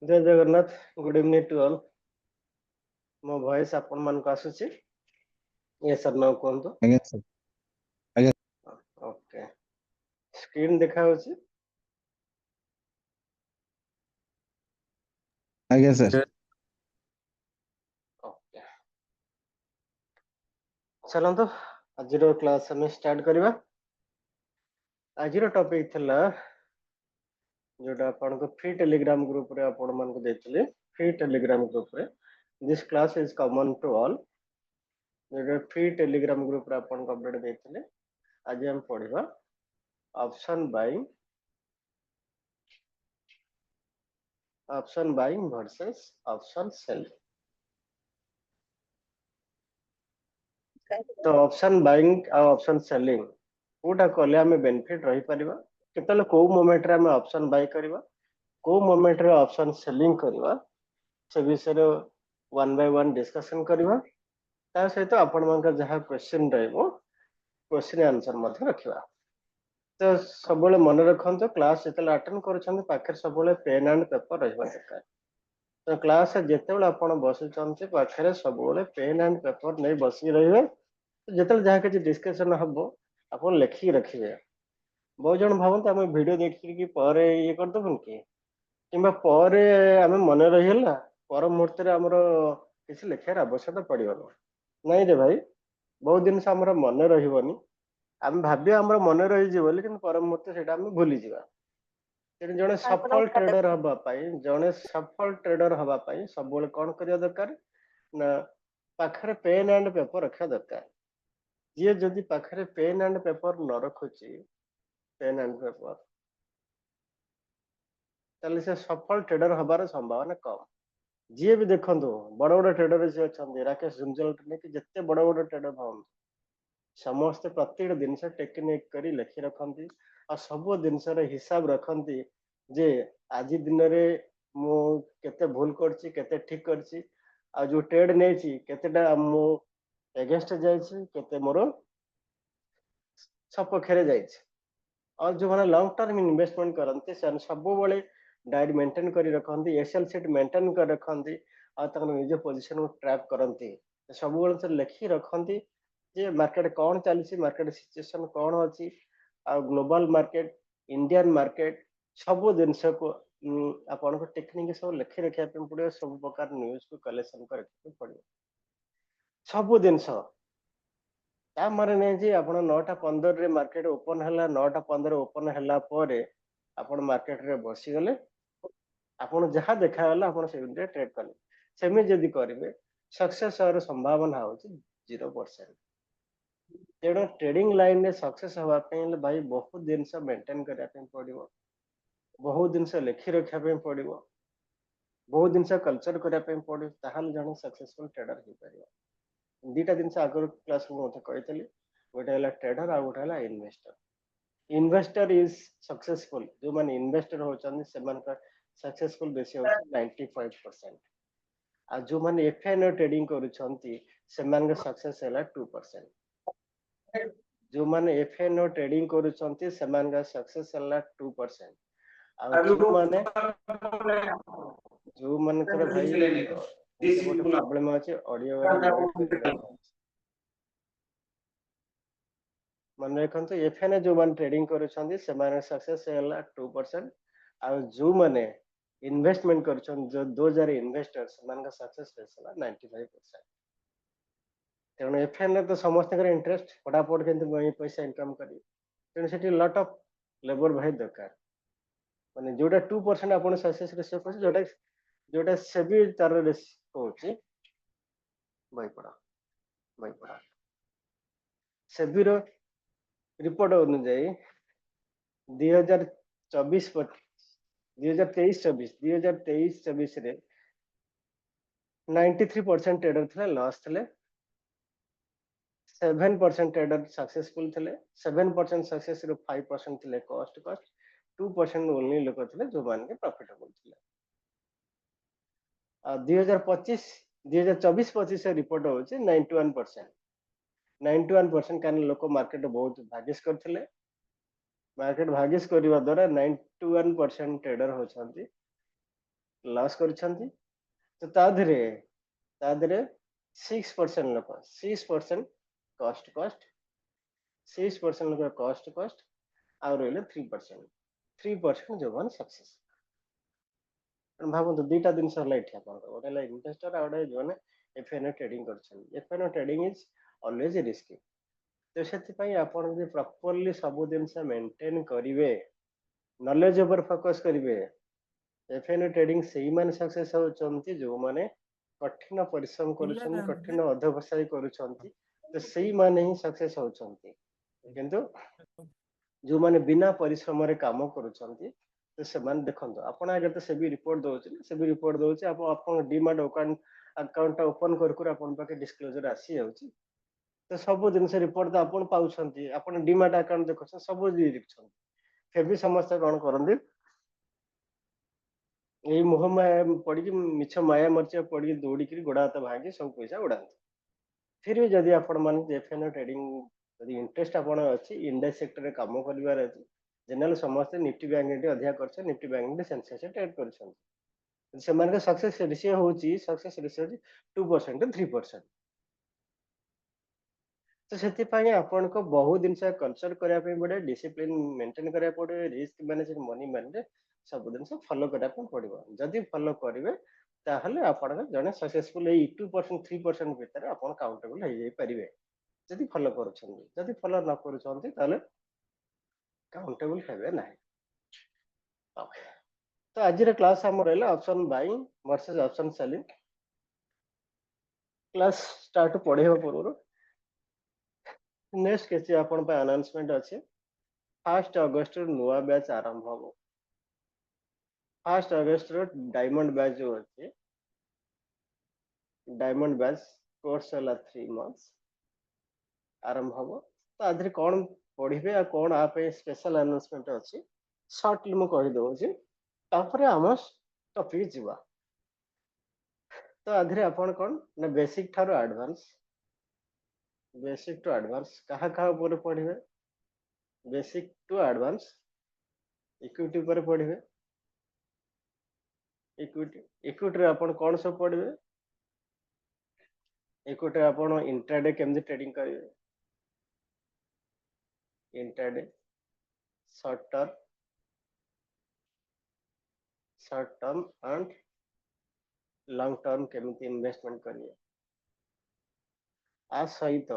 जय Jagannath good evening to all मो voice आपण मान को आसुची ये सर नो कोंतो आज्ञा सर आज्ञा ओके स्क्रीन देखा होची आज्ञा सर ओके चलंतो आजिरो क्लास हम स्टार्ट करबा आजिरो टॉपिक थला जोटा आपण को फ्री टेलीग्राम ग्रुप रे आपण मान को देतले फ्री टेलीग्राम ग्रुप रे this class is common to all जोटा फ्री टेलीग्राम ग्रुप रे आपण को अपडेट देतले आज हम पढिबा option buying versus option selling तो ऑप्शन बाइंग आ ऑप्शन सेलिंग कोटा कले आमे बेनिफिट रही परिबा केतले को मोमेंट रे आमे ऑप्शन बाय करबा को मोमेंट रे ऑप्शन सेलिंग करबा से विषय रे वन बाय वन डिस्कशन करबा ता सहित आपण मानका जहा क्वेश्चन रहबो क्वेश्चन आंसर मध्ये रखिबा तो सबले मन रखंतो क्लास जेतले अटेंड करछन पाखर सबले पेन एंड पेपर रहबा दरकार तो क्लास जेतेबेले आपण बसिचंते पाखरे सबले पेन एंड पेपर नै बसी रहिबे जेतले जहा के डिस्कशन हबो आपण लेखि रखिबे बहुत जन भावते आम भिड देखिए पर ये करदेबन कि पर आम मन रहीगला पर मुहूर्त आमर किसी लिखार आवश्यकता पड़ोन नहीं रे भाई बहुत जिन आम मन रही आम भाव आम मन रही बोली कि पर मुहूर्त से भूली जावा जड़े सफल ट्रेडर हवापाई जड़े सफल ट्रेडर हवापाई सब कौन करने दरकार ना पाखरे पेन एंड पेपर रखा दरकार जी जदि पाखरे पेन एंड पेपर न रखुची पेन एंड पेपर ताले से सफल ट्रेडर हबार संभावना कम जी भी देखंतु बड़ बड़ ट्रेडर जे अछंती राकेश झुंझुनू ने कि जत्ते बड़ बड़ ट्रेडर भावंतु समस्त प्रत्येक जिनस टेक्निक करी लिखि रखंती आ सब जिनस रे हिसाब रखंती जे आज दिन रे मु केते भूल करछि केते ठीक करछि आ जो ट्रेड नेछि केतेटा मु एगेंस्ट जाइछि केते मोर सपक्षरे जाइछि और जो माने लॉन्ग टर्म इन्वेस्टमेंट करते सब बड़े डायरी मेंटेन कर रखती एक्सेल सीट मेंटेन कर रखती निज पोजिशन को ट्रैक करती सब से लिखि रखती जे मार्केट कौन चली मार्केट सिचुएशन कौन अच्छी आ ग्लोबल मार्केट इंडियन मार्केट सब जिनस को आपन को टेक्निक सब लिखि रखा पड़ो सब प्रकार न्यूज को कलेक्शन कर पड़ो सब जिनस मारे नहीं जी आप 9:15 रे मार्केट ओपन है 9:15 ओपन है आपण मार्केट रे बसीगले आपण जहाँ देखागला आपण से ट्रेड कले सेमी जदि करेंगे सक्सेस होर संभावना हो 0%। तेणु ट्रेडिंग लाइन में सक्सेस होगापी भाई बहुत जिन मेंटेन करने पड़ो बहुत जिन लिखि रखा पड़ो बहुत जिन कल्चर करने पड़ो ताल जन सक्सेसफुल ट्रेडर हो पार दीटा जिन आगर क्लास कही गोटे है ट्रेडर आ गोटे है इन्वेस्टर इन्वेस्टर इज सक्सेसफुल जो मैंने इन्वेस्टर होती सक्सेसफुल बेसी हो 95% आ जो मैंने एफएनओ ट्रेडिंग करुँच सक्सेस है 2% जो मैंने एफएनओ ट्रेडिंग करुँच सक्सेस है 2% आ जो मानकर भाई गोटे प्रॉब्लम अच्छे ऑडियो मन रखते एफएनए जो मैंने ट्रेडिंग करुँच सक्सेस है 2% आ जो मैंने इन्वेस्टमेंट कर जो 2000 इन्वेस्टर्स सक्सेस है 95%। तेणु एफएनए तो समस्त इंटरेस्ट फटाफट के पैसा इनकम कर तेणु से लट ऑफ लेबर भाई दरकार माने जोटा 2% आप सक्सेस रेशियो कर जोटा जोटा से भी तार रेशियो कहूँ बही पड़ा सेबी रिपोर्ट अनुजाई 2023-24 रे 93% ट्रेडर थे लॉस थे 7% ट्रेडर सक्सेसफुल थे 7% सक्सेस 5% थे कॉस्ट 2% ओनली लोक थे जो मान के प्रॉफिटेबल थे 2024-25 रिपोर्ट हो 91% कारण लोक मार्केट बहुत भागिश करते मार्केट भागिश करने द्वारा 91% ट्रेडर होती लॉस କରିଛନ୍ତି ତ ତା ଦେହରେ 6% ଲୋକ 6% କଷ୍ଟ 6% ଲୋକ କଷ୍ଟ ଆଉ ରହିଲେ 3% ଯୋଉମାନେ ସକ୍ସେସ୍। ଭାବନ୍ତୁ ଦୁଇଟା ଜିନିଷ ହେଲା ଏଠି ଆପଣଙ୍କର, ଗୋଟେ ହେଲା ଇନଭେଷ୍ଟର ଆଉ ଗୋଟେ ଯୋଉମାନେ ଏଫଏନଓ ଟ୍ରେଡିଂ କରୁଛନ୍ତି। ଏଫଏନଓ ଟ୍ରେଡିଂ ଇଜ ଅଲୱେଜ ରିସ୍କି। ତ ସେଥିପାଇଁ ଆପଣ ଯଦି ପ୍ରପରଲି ସବୁ ଜିନିଷ ମେଣ୍ଟେନ କରିବେ, ନଲେଜ ଉପରେ ଫୋକସ କରିବେ, ଏଫଏନଓ ଟ୍ରେଡିଂ ସେଇମାନେ ସକ୍ସେସ୍ ହଉଛନ୍ତି ଯୋଉମାନେ କଠିନ ପରିଶ୍ରମ କରୁଛନ୍ତି, କଠିନ ଅଧ୍ୟବସାୟ କରୁଛନ୍ତି, ତ ସେଇମାନେ ହିଁ ସକ୍ସେସ୍ ହଉଛନ୍ତି। କିନ୍ତୁ ଯୋଉମାନେ ବିନା ପରିଶ୍ରମରେ କାମ କରୁଛନ୍ତି ତ ସେମାନେ ଦେଖନ୍ତୁ, ଆପଣ ଆଗେ ତ ସେବି ରିପୋର୍ଟ ଦଉଛି ଆପଣ ଡିମାର୍ଟ ଆକାଉଣ୍ଟ ଓପନ କରୁ ଆପଣଙ୍କ ପାଖେ ଡିସକ୍ଲୋଜର ଆସି ଯାଉଛି। ତ ସବୁ ଜିନିଷ ରିପୋର୍ଟ ତ ଆପଣ ପାଉଛନ୍ତି, ଆପଣ ଡିମାର୍ଟ ଆକାଉଣ୍ଟ ଦେଖୁଛନ୍ତି, ସବୁ ଦେଖୁଛନ୍ତି। ଫିର ବି ସମସ୍ତେ କଣ କରନ୍ତି, ଏଇ ମୋହ ମାୟା ପଡିକି ମିଛ ମାୟା ମରିଚ ପଡିକି ଦୌଡିକିରି ଗୋଡ ହାତ ଭାଙ୍ଗି ସବୁ ପଇସା ଉଡାନ୍ତି। ଫିର ବି ଯଦି ଆପଣ ମାନେ ଏଫଏନଓ ଟ୍ରେଡିଂ ଯଦି ଇଣ୍ଟରେଷ୍ଟ ଆପଣ ଅଛି, ଇଣ୍ଡେକ୍ସ ସେକ୍ଟରରେ କାମ କରିବାର ଅଛି, ଜେନେରାଲ ସମସ୍ତେ ନିଫ୍ଟି ବ୍ୟାଙ୍କ ନିଫ୍ଟି ଅଧିକା କରିଛନ୍ତି, Nifty bank Nifty Sensex trade କରିଛନ୍ତି। ସେମାନଙ୍କ ସକ୍ସେସ୍ ରେସିଓ ହଉଛି 2% 3%। ତ ସେଥିପାଇଁ ଆପଣଙ୍କୁ ବହୁ ଜିନିଷ କନସଲ୍ଟ କରିବା ପାଇଁ ପଡିବ, ଡିସିପ୍ଲିନ ମେଣ୍ଟେନ କରିବାକୁ ପଡିବ, ରିସ୍କ ମ୍ୟାନେଜମେଣ୍ଟ ମନି ମ୍ୟାନେଜ ସବୁ ଜିନିଷ ଫଲୋ କରିବା ପାଇଁ ପଡିବ। ଯଦି ଫଲୋ କରିବେ ତାହେଲେ ଆପଣଙ୍କ ଜଣେ ସକ୍ସେସଫୁଲ ଏଇ 2% 3% ଭିତରେ ଆପଣ କାଉଣ୍ଟେବଲ ହେଇଯାଇ ପାରିବେ, ଯଦି ଫଲୋ କରୁଛନ୍ତି। ଯଦି ଫଲୋ ନ କରୁଛନ୍ତି ତାହେଲେ କାଉଣ୍ଟେବଲ ହେବେ ନାହିଁ। Okay. ତ ଆଜିର କ୍ଲାସ ଆମର ରହିଲା option buying versus option selling. Class start ପଢେଇବା ପୂର୍ବରୁ ନେକ୍ସଟ କିଛି ଆପଣ ପାଇଁ ଆନାଉନ୍ସମେଣ୍ଟ ଅଛି। 1 ଅଗଷ୍ଟରୁ ନୂଆ ବ୍ୟାଚ୍ ଆରମ୍ଭ ହବ। 1 ଅଗଷ୍ଟର ଡାଇମଣ୍ଡ ବ୍ୟାଚ୍ ଯୋଉ ଅଛି, ଡାଇମଣ୍ଡ ବ୍ୟାଚ୍ କୋର୍ସ ହେଲା 3 months ଆରମ୍ଭ ହବ। ତ ଆଧିରେ କଣ ପଢିବେ ଆଉ କଣ ଆ ପାଇଁ ସ୍ପେଶାଲ ଆନାଉନ୍ସମେଣ୍ଟ ଅଛି ସର୍ଟଲି ମୁଁ କହିଦଉଛି, ତାପରେ ଆମ ଟପିକ ଯିବା। ତ ଆଧିରେ ଆପଣ କଣ ନା ବେସିକ ଠାରୁ ଆଡଭାନ୍ସ, ବେସିକ ଟୁ ଆଡଭାନ୍ସ କାହା ଉପରେ ପଢିବେ, ବେସିକ ଟୁ ଆଡଭାନ୍ସ ଇକ୍ୱିଟି ଉପରେ ପଢିବେ। ଇକ୍ୱିଟିରେ ଆପଣ କଣ ସବୁ ପଢିବେ, ଇକ୍ୱିଟିରେ ଆପଣ ଇଣ୍ଟ୍ରାଡେ କେମିତି ଟ୍ରେଡିଂ କରିବେ, intraday short term and long term केमिति इन्वेस्टमेंट करिए। आ सहित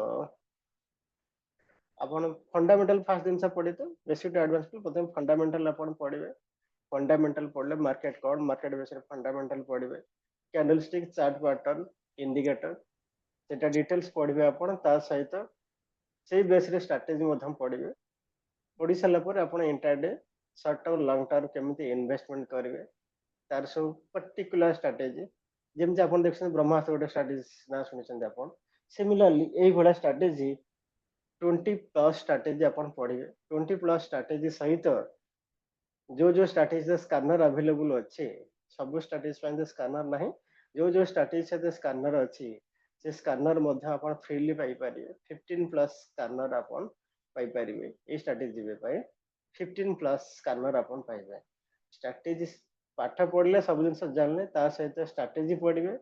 आपण फंडामेंटल फास्ट दिन पढ़े तो बेसिक टू एडवांस प्रथम फंडामेंटल आपण पढ़िबे। फंडामेंटल पढ़ले मार्केट कौन, मार्केट बेस फंडामेंटल पढ़िबे, कैंडलस्टिक चार्ट पैटर्न इंडिकेटर सेटा डिटेल्स पढ़िबे आपण। ता सहित से बेस रे स्ट्रेटजी मध्यम पढ़िबे। पढ़ी सारा पर आपण intraday short term long term केमिति इन्वेस्टमेंट करिवे तार सब पर्टिकुलर स्ट्रेटजी जेमति आपण देखछन ब्रह्मास्त्र गोटे स्ट्रेटजी ना सुनिछन आपण। सिमिलरली एई भडा स्ट्रेटजी 20+ स्ट्रेटजी आपण पढ़िबे। 20+ स्ट्रेटजी सहित जो जो स्ट्रेटजी स्कैनर अवेलेबल अच्छे, सब स्ट्रेटजी पे स्कैनर नहीं, जो जो स्ट्रेटजी से स्कैनर अच्छी से स्कैनर मध्य आपण फ्रीली पाई परिबे। 15+ स्कैनर आपण पाई परिबे। ए स्ट्रेटजी पे 15+ स्कैनर आपण पाइबे। स्ट्रेटजी पाठ पढ़ले सब जिन जानले, ता सहित स्ट्रेटजी पढ़िबे,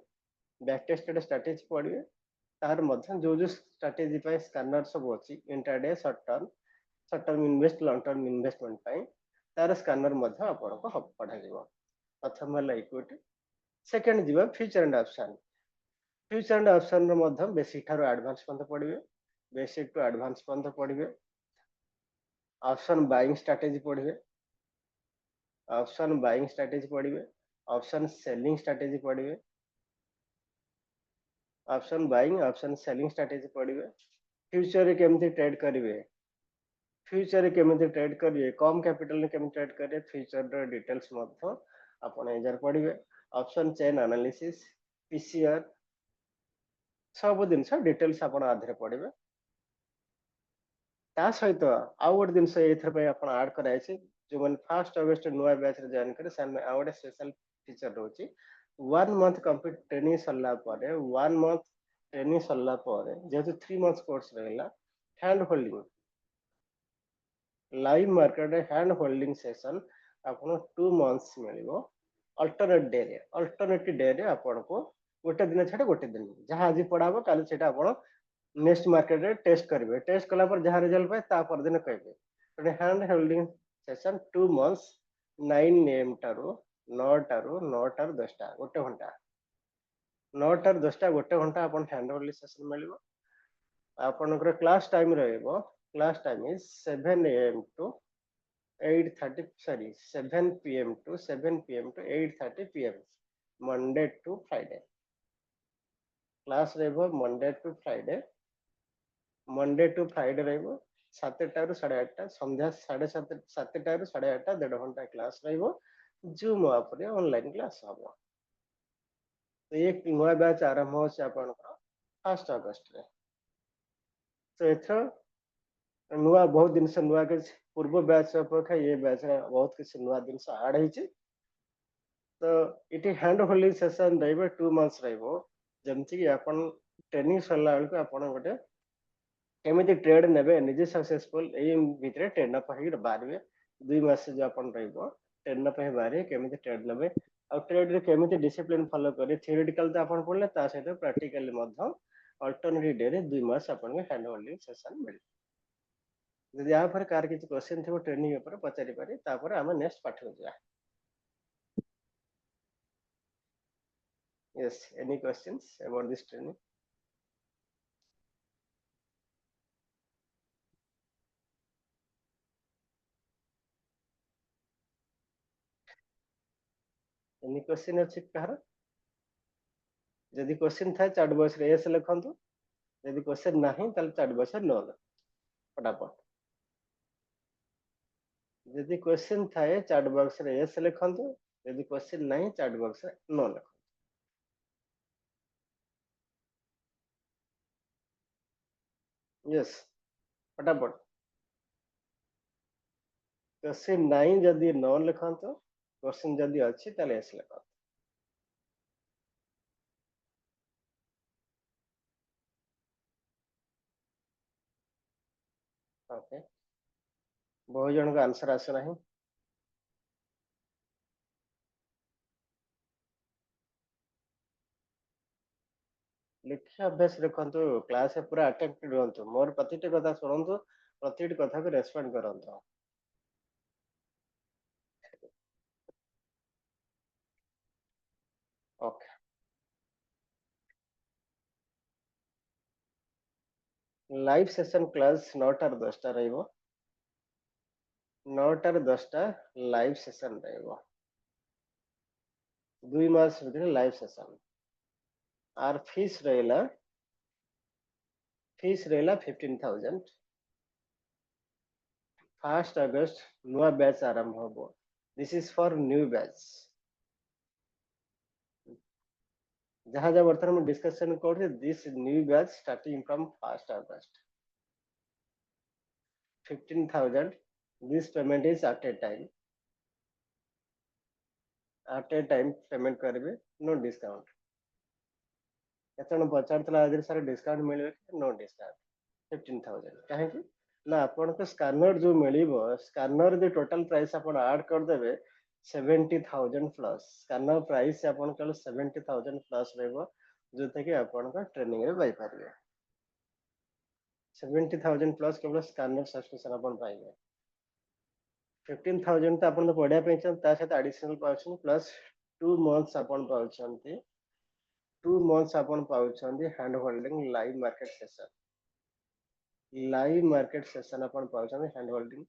बैक टेस्टेड स्ट्रेटजी पढ़िबे, तार मध्य जो जो स्ट्रेटजी पे स्कैनर सब अच्छी intraday short term invest long term investment पाई तार स्कैनर मध्य आपको पढ़ा जीवो। प्रथम है इक्विटी, सेकंड जीवा future and option. Future and option रो मध्य बेसिक ठारो एडवांस पर्यंत पढ़िबे, बेसिक टू एडवांस पर्यंत पढ़िबे। ऑप्शन बाइंग स्ट्रेटजी पढ़िबे, ऑप्शन बाइंग स्ट्रेटजी पढ़िबे, ऑप्शन सेलिंग स्ट्रेटजी पढ़िबे, option buying option selling strategy पढ़िबे। फ्यूचर रे केमति ट्रेड करिवे, फ्यूचर रे केमति ट्रेड करिवे, कम कैपिटल रे केमति ट्रेड करिवे, फ्यूचर रो डिटेल्स मध्य आपण एजर पढ़िबे। ऑप्शन चेन एनालिसिस, पीसीआर सब जिनस डिटेल्स आपण आधरे पढ़िबे। ता सहित आउ गोटे जिनस एथर पे आपण ऐड कराय छै, जो मन 1 अगस्त नुआ बैच रे जॉइन करे सन आ गोटे स्पेशल फीचर रहउची। 1 मंथ कंप्लीट ट्रेनिंग सरला पारे, 1 मंथ ट्रेनिंग सरला पारे जेहेतु 3 मंथ्स कोर्स रहला, hand holding live market hand holding session आपको 2 मंथ्स मिलिबो। अल्टरनेट डे रे आपण को गोटे दिन छाड़ गोटे दिन जहाँ आज पढ़ाबो काली सेटा आपण नेक्स्ट मार्केट रे टेस्ट करेंगे टेस्ट कला पर जहाँ रिजल्ट पाए ता पर दिन कहबे hand holding session 2 months 9 am टारू 9 टारू 9 टारू 10 टा गोटे घंटा 9 टारू 10 टा गोटे घंटा अपन हैंड होल्डिंग सेशन मिलिबो आपनकर क्लास टाइम रहइबो class time is 7 am to 8:30 sorry 7 p.m. to 7 p.m. to 8:30 p.m. Monday to Friday class रहइबो मंडे टू फ्राइडे रहइबो 7टा रु 8:30 संध्या 7:30 रु 8:30 1.5 घंटा क्लास रहइबो जूम ऐप रे ऑनलाइन क्लास हबो तो एक नया बैच आरंभ हो से आपनकर 1 अगस्त रे तो एथर नुआ बहुत दिन से नुआ के पूर्व बैच अपेक्षा ये बैच रे बहुत किसी नुआ दिन से ऐड हिची तो इटी हैंड होल्डिंग सेशन रहइबो 2 मंथ्स रहइबो जेमति कि आपन ट्रेनिंग सरला बेलको आपन गोटे केमिति ट्रेड नेबे निजे सक्सेसफुल एई भितरे ट्रेड अप हे बारबे 2 मास जो आपन रहइबो ट्रेड अप हे बारे केमिति ट्रेड नेबे आ ट्रेड रे केमिति डिसिप्लिन फॉलो करे थियोरेटिकल तो आपन पढले ता सहित प्रैक्टिकली मध्य अल्टरनेटिव डे रे 2 मास आपन के हैंड होल्डिंग सेशन मिल यदि यहाँ पर कार किसी क्वेश्चन थी ट्रेनिंग ऊपर पचारि पारे तापर आम नेक्स्ट पाठ को जा yes any questions about this training any question अछि कहार यदि क्वेश्चन था चैट बॉक्स रे यस लिखंतु यदि क्वेश्चन नहीं ताले चैट बॉक्स रे नो फटाफट यदि क्वेश्चन थाए चैट बॉक्स रे यस लिखंतु यदि क्वेश्चन नहीं चैट बॉक्स रे नो लिखंतु यस फटाफट क्वेश्चन नहीं यदि नो लिखंतु क्वेश्चन यदि अछि ताले यस लिखंतु ओके बहुत जन का आंसर आसे नहीं लिखा अभ्यास रखंतु क्लास पूरा अटेंड रहंतु मोर प्रतिटी कथा सुनंतु प्रतिटी कथा को रेस्पोंड करंतु ओके लाइव सेशन क्लास 9 टा 10 टा रहइबो 9 टा 10 टा लाइव सेशन रहइबो 2 मास भितर लाइव सेशन आर फीस रहला 15,000 1 अगस्त नुआ बैच आरंभ होबो this is for new batch जहां जहां वर्तमान में डिस्कशन कर this new batch starting from 1 August 15,000 this payment is at a time payment करेंगे नो डिस्काउंट केतन पचारतला आदि सारे डिस्काउंट मिलबे नो डिस्काउंट 15,000 काहे कि ना आपन को स्कैनर जो मिलिबो स्कैनर दे टोटल प्राइस अपन ऐड कर देबे 70,000 प्लस स्कैनर प्राइस अपन कल 70,000 प्लस रहबो जोते कि अपन का ट्रेनिंग रे पाई पारिबे 70,000 प्लस केवल स्कैनर सब्सक्रिप्शन अपन पाइबे 15,000 तो अपन तो पढ़िया पे ता सहित एडिशनल पाउछन प्लस 2 मंथ्स अपन पाउछंती 2 मंथ्स अपन पाउछंती hand holding live market session अपन पाउछंती हैंड होल्डिंग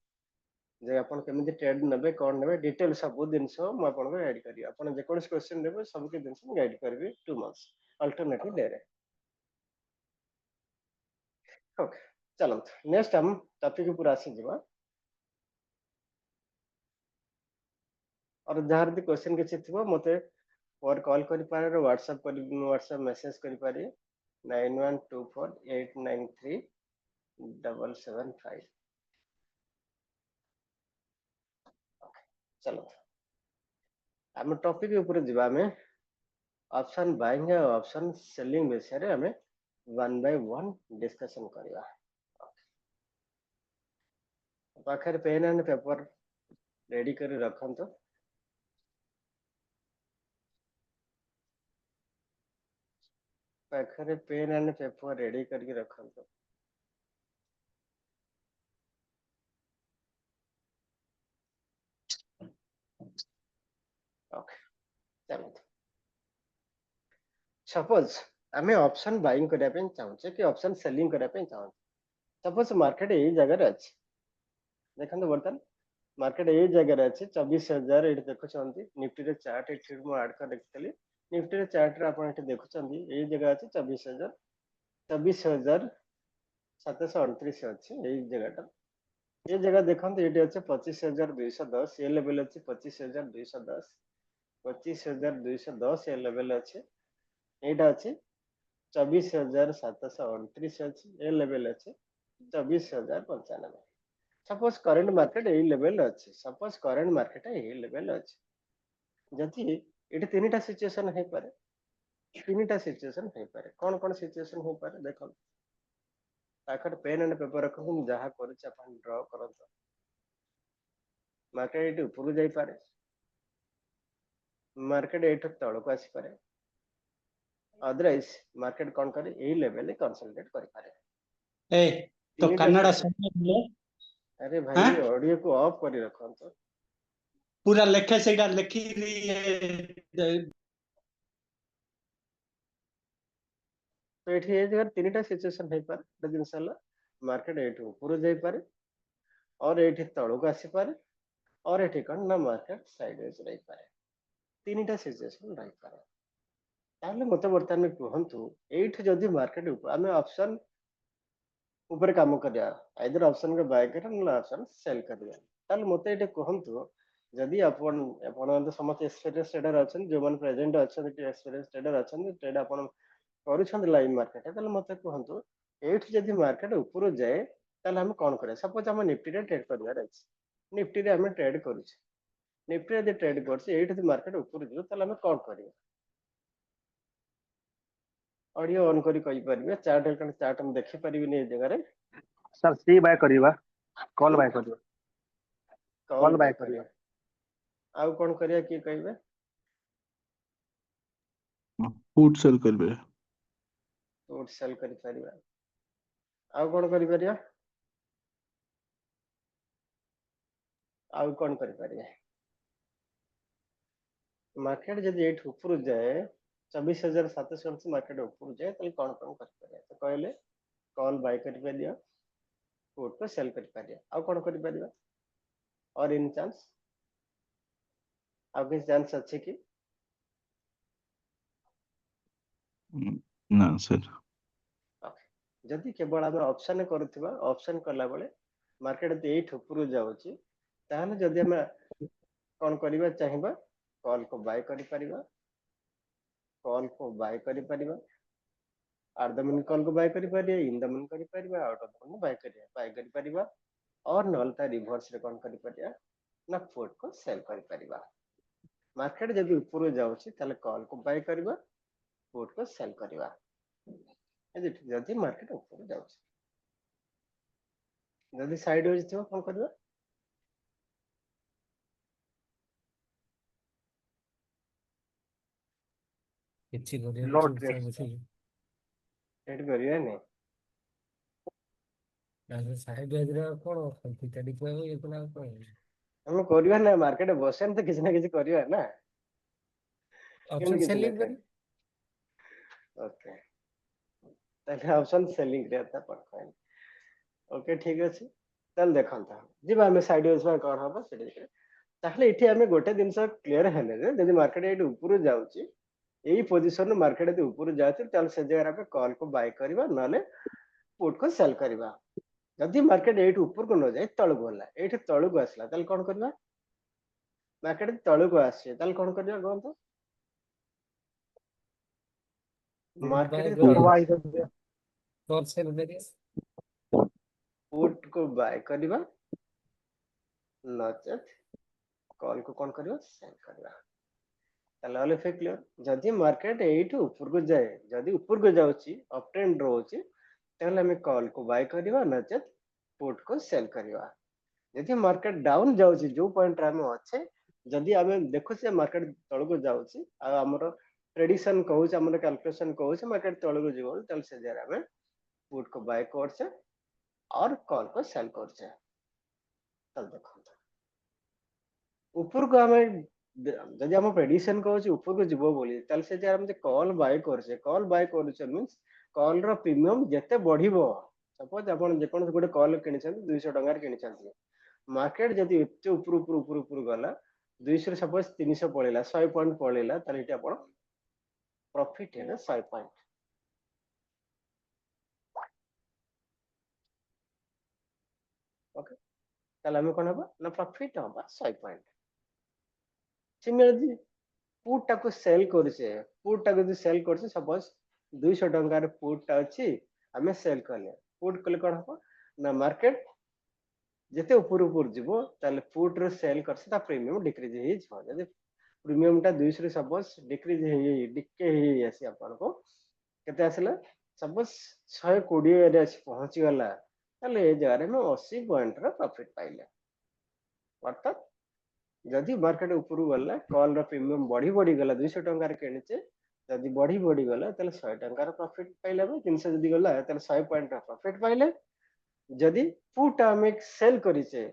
जे अपन केमिति ट्रेड नेबे कोन नेबे डिटेल सब दिनस म अपन को गाइड करी अपन जे कोन क्वेश्चन नेबे सब के दिनस गाइड करबी 2 मंथ्स अल्टरनेटिव डे रे ओके चलो नेक्स्ट हम टॉपिक पूरा आसी जबा और जहाँ भी क्वेश्चन किसी थी मत और कॉल कर पारे व्हाट्सएप मेसेज कर पारे 9124893775 चलो आम टॉपिक ऊपर जीवा में ऑप्शन बाइंग या ऑप्शन सेलिंग विषय रे हमें 1 बाय 1 डिस्कशन करवा पाखर पेन एंड पेपर रेडी कर रखंतो पाखरे पेन एंड पेपर रेडी करके रखंतो ओके चलो सपोज आमे ऑप्शन बाइंग करया पे चाहूचे कि ऑप्शन सेलिंग करया पे चाहूचे सपोज मार्केट ए जगह रे अछि देखंतो बर्तन मार्केट ए जगह रे अछि 24000 एठी देखुछंती निफ्टी रे चार्ट एठी मु ऐड कर देखतली निफ्टी रे चार्ट रे आपण एठी देखुछंती ए जगह अछि 24729 अछि ए जगह ये जगह देखते ये अच्छे 25,210 ये लेवल अच्छे 25,210 25,210 ये लेवल अच्छे यहाँ अच्छे 24,729 अच्छे ये लेवल अच्छे 24,095 सपोज करंट मार्केट यही लेवल अच्छे सपोज करंट मार्केट यही लेवल अच्छे जदि ये तीन सिचुएशन हो पारे तीन सिचुएशन हो पारे कौन कौन सिचुएशन हो पारे देखो पाखर पेन एंड पेपर रखो हम जहाँ करूचे अपन ड्रॉ करंतो मार्केट ये ऊपर जाई पारे मार्केट एठो तळको आसी पारे अदरवाइज मार्केट कोन करे एही लेवल रे कंसोलिडेट करि पारे ए तो तीनटा कन्नड़ सिचुएशन समझले अरे हाँ भाई ऑडियो को ऑफ करि रखंतो पूरा लेखे सेटा लेखी तो एठी ए जगह तीनटा सिचुएशन हो पारे दिन सला मार्केट एठो ऊपर जाई पारे और एठी तळको आसी पारे और एठी कोन ना मार्केट साइडवेज रही पारे तीनटा सिचुएशन रही पारे ताले मते वर्तमान कहंतु एठी जदी मार्केट ऊपर आमे ऑप्शन ऊपर काम करिया आइदर ऑप्शन के बाय करिया न ऑप्शन सेल करिया ताले मते एठी कहंतु जदि अपन अपन समस्त एक्सपीरियंस ट्रेडर अछन जो मन प्रेजेंट अछन एक्सपीरियंस ट्रेडर अछन ट्रेड अपन करूछन लाइव मार्केट ताले मते कहंतु एठी जदि मार्केट ऊपर जाए ताले हम कोन करे सपोज हम निफ्टी रे ट्रेड करिया अछि निफ्टी रे हम ट्रेड करूछ निफ्टी रे ट्रेड करछ एठी जदि मार्केट ऊपर जियो ताले हम कोन करिया ऑडियो ऑन करी कहि परिबे चार्ट हम देखि परिबिनी ए जगह रे सर सी बाय करिवा कॉल बाय करिवा कॉल बाय करिवा करिया आउ कोन करिया की कहिबे पुट सेल करबे पुट सेल करि परिबा आउ कोन करि परिया आउ कोन करि परिया मार्केट जदि एठ ऊपर जाए 24,700 मार्केट ऊपर जाए तो कौन कौन कर परिया तो कहले कॉल बाय करि परिया पुट को सेल करि परिया आउ कोन करि परिया और इन चांस आउ किस चांस अछि कि ना सर जदि केवल हम ऑप्शन करूथिबा ऑप्शन कला बेले मार्केट एठ ऊपर जाउची ताहले जदि हम कोन करिवा चाहिबा कॉल को बाय करि परिबा कॉल को बाय करि परिबा आर द मिन कॉल को बाय करि परिबा इन द मिन करि परिबा आउट ऑफ द मिन बाय करि परिबा और नलता रिवर्स रे कोन करि परिबा ना पुट को सेल करि परिबा मार्केट जदि ऊपर जाउची ताले कॉल को बाय करबा पुट को सेल करबा जदि मार्केट ऊपर जाउची जदि साइडवेज थियो कोन करबा କିଛି लो କରିବାକୁ ट्रेड ଚାହୁଁଛି ट्रेड करिया नै ତାହେଲେ ସାଇଡ୍ ରେ କଣ ଫିକା ଟିପା ଇଏ କଲା କଣ हम करबा ना मार्केट बसेन तो किछ ना किछ करबा ना केन ଅପସନ किछ ସେଲିଂ ना କରି ओके ताले ऑप्शन सेलिंग रे था पर ओके ठीक अछि चल देखंता जिबा हम साइडवेज में कोन हबो सेठी ताहले इठी हमें गोटे दिन क्लियर हेले जे जदि मार्केट एठी ऊपर जाउची एही पोजीशन मार्केट यदि ऊपर जाउची ताल से जगह पे कॉल को बाय करबा नाले पुट को सेल करबा जदि मार्केट एठी ऊपर को न जाए तळ गला एठी तळ को आसला ताल कोन करबा मार्केट तळ को आसी ताल कोन करबा गंतो मार्केट पुट तळ बाय करिवा କଲ୍ ସେଲ୍ କରିବା पुट को बाय करबा नचेत कॉल को कोन करबा सेल करबा ताले वाले फेक क्लियर जदि मार्केट एठी ऊपर को जाए जदि ऊपर को जाउची अप ट्रेंड रहउची ताले हमें कॉल को बाय करबा नचेत पुट को सेल करबा जदि मार्केट डाउन जाउची जो पॉइंट रे हम अच्छे जदि हमें देखु से मार्केट तळ को जाउची आ हमरो प्रेडिक्शन कहूचे हमर कैलकुलेशन कहूचे मार्केट तळକୁ ଯିବ ତାହେଲେ ସେ ଜାଗାରେ ଆମେ पुट को बाय करछे और कॉल को सेल करछे। ताल देखो ऊपर को हमें जदि हम प्रेडिक्शन कहूचे ऊपर को ଯିବ बोली ताले से जे हम जे कॉल बाय करछे मींस कॉल रो प्रीमियम जते बढ़िबो सपोज आपण जे कोन गोटे कॉल किनिछन 200 टंका किनिछन मार्केट जदि एते ऊपर गला 200 सपोज 300 पळेला 100 पॉइंट पळेला ताले इटा आपण प्रॉफिट है 100 पॉइंट ओके ताले हम कोन हबा ना प्रॉफिट हबा 100 पॉइंट सिमिलरली पुट टाको सेल करछे पुट टाको जो सेल करछे सपोज 200 टंका रे पुट टा अछि हमें सेल करले पुट कले कोन हबा ना मार्केट जते ऊपर जीवो ताले पुट रे सेल करछे ता प्रीमियम डिक्रीज हे जिवो जदि प्रीमियम टा 200 रे सपोज डिक्रीज हे डिके हे आसी आपन को केते आसला सपोज 120 रे आसी पहुंची गला ताले ए जगह रे हम 80 पॉइंट रा प्रॉफिट पाइले अर्थात जदि मार्केट ऊपर गला कॉल रो प्रीमियम बढ़ी गला 200 टंका रे किनिचे जदि बढ़ी गला ताले 100 टंका रो प्रॉफिट पाइले 300 जदि गला ताले 100 पॉइंट रा प्रॉफिट पाइले जदि पुट हम एक सेल करिचे